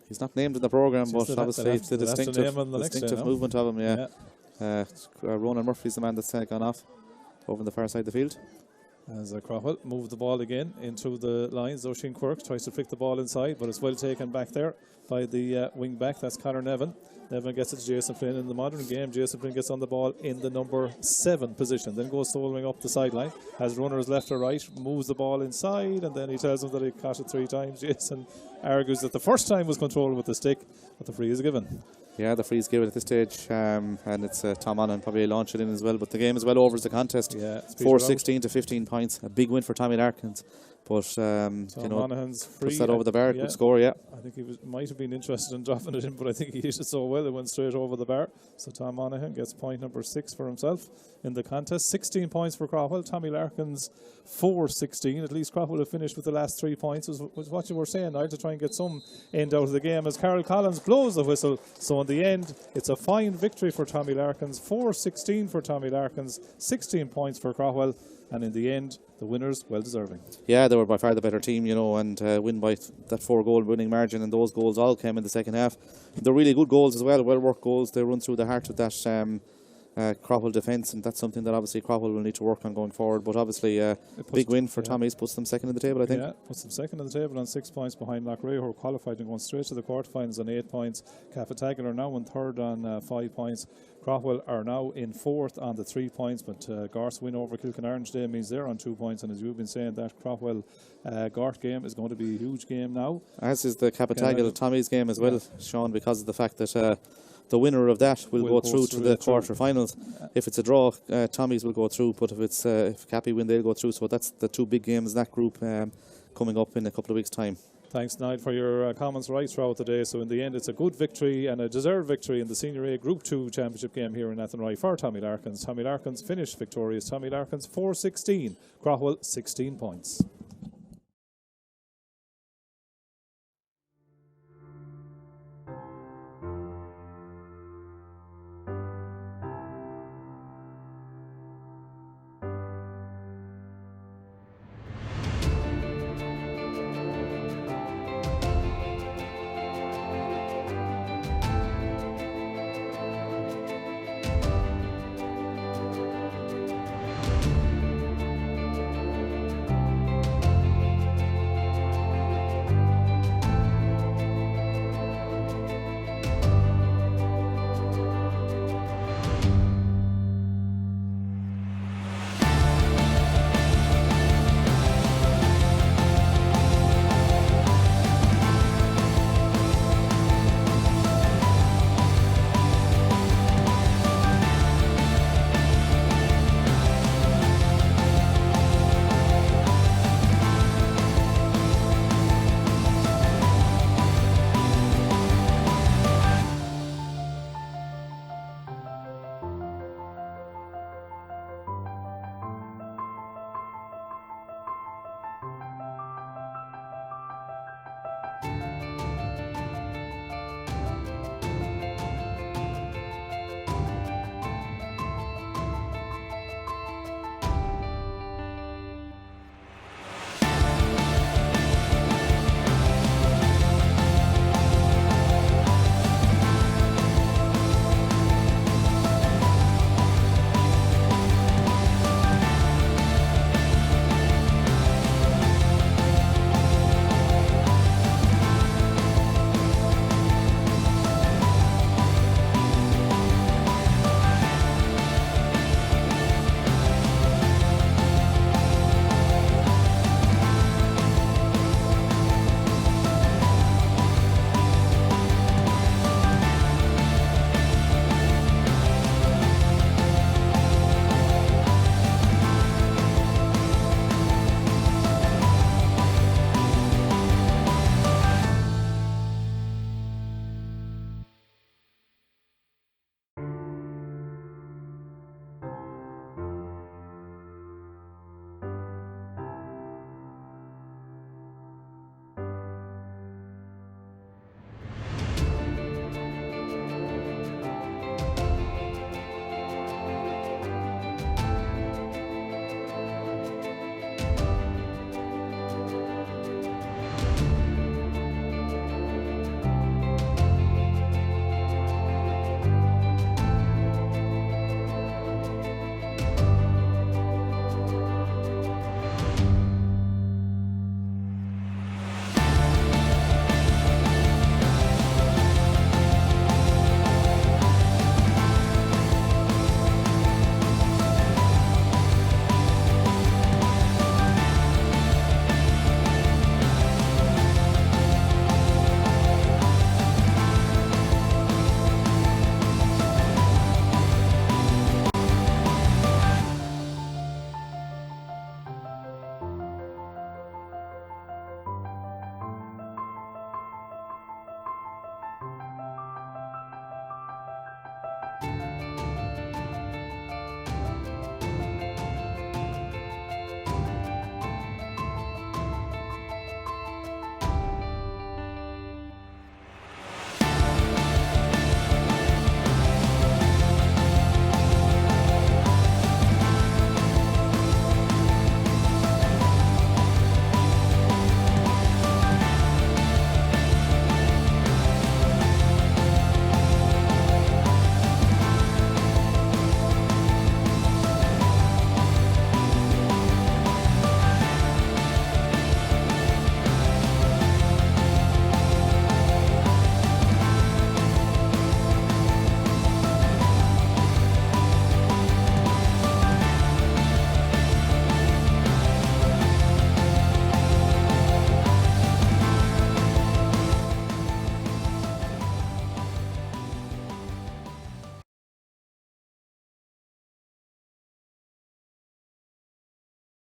He's not named in the programme, but obviously it's the distinctive movement of him. Yeah. Ronan Murphy's the man that's gone off over on the far side of the field. As Craughwell moved the ball again into the lines. Oisin Quirk tries to flick the ball inside, but it's well taken back there by the wing back. That's Conor Nevin. Nevin gets it to Jason Flynn. In the modern game, Jason Flynn gets on the ball in the number 7 position, then goes soloing up the sideline, has runners left or right, moves the ball inside, and then he tells him that he caught it 3 times. Jason argues that the first time was controlled with the stick, but the free is given. Yeah, the freeze give it at this stage, and it's Tom Annan probably launch it in as well. But the game is well over as a contest. Yeah, 4-16 to 15 points. A big win for Tommy Larkins. But Monaghan's free. puts that over the bar. Good score, yeah. I think he might have been interested in dropping it in, but I think he hit it so well it went straight over the bar. So Tom Monaghan gets point number 6 for himself in the contest. 16 points for Craughwell. Tommy Larkins 4-16. At least Craughwell have finished with the last 3 points. Was what you were saying, Niall, to try and get some end out of the game as Carol Collins blows the whistle. So in the end, it's a fine victory for Tommy Larkins. 4-16 for Tommy Larkins. 16 points for Craughwell. And in the end, the winners, well deserving. Yeah, they were by far the better team, and win by that 4-goal winning margin, and those goals all came in the second half. They're really good goals as well, well-worked goals. They run through the heart of that Craughwell defence, and that's something that obviously Craughwell will need to work on going forward. But obviously, big win for Tommy's, puts them second in the table, I think. Yeah, puts them second in the table on 6 points behind Loughrea, who are qualified and going straight to the quarterfinals on 8 points. Caffatagan are now in third on 5 points. Craughwell are now in fourth on the 3 points, but Garth's win over Kilkenarn today means they're on 2 points, and as you've been saying, that Craughwell Garth game is going to be a huge game now. As is the Caffatagan Tommy's game as well, Sean, because of the fact that the winner of that will go through to the quarter-finals. If it's a draw, Tommy's will go through, but if Cappy win, they'll go through. So that's the 2 big games in that group coming up in a couple of weeks' time. Thanks, Niall, for your comments right throughout the day. So in the end, it's a good victory and a deserved victory in the Senior A Group 2 Championship game here in Athenry for Tommy Larkins. Tommy Larkins finished victorious. Tommy Larkins 4-16, Craughwell 16 points.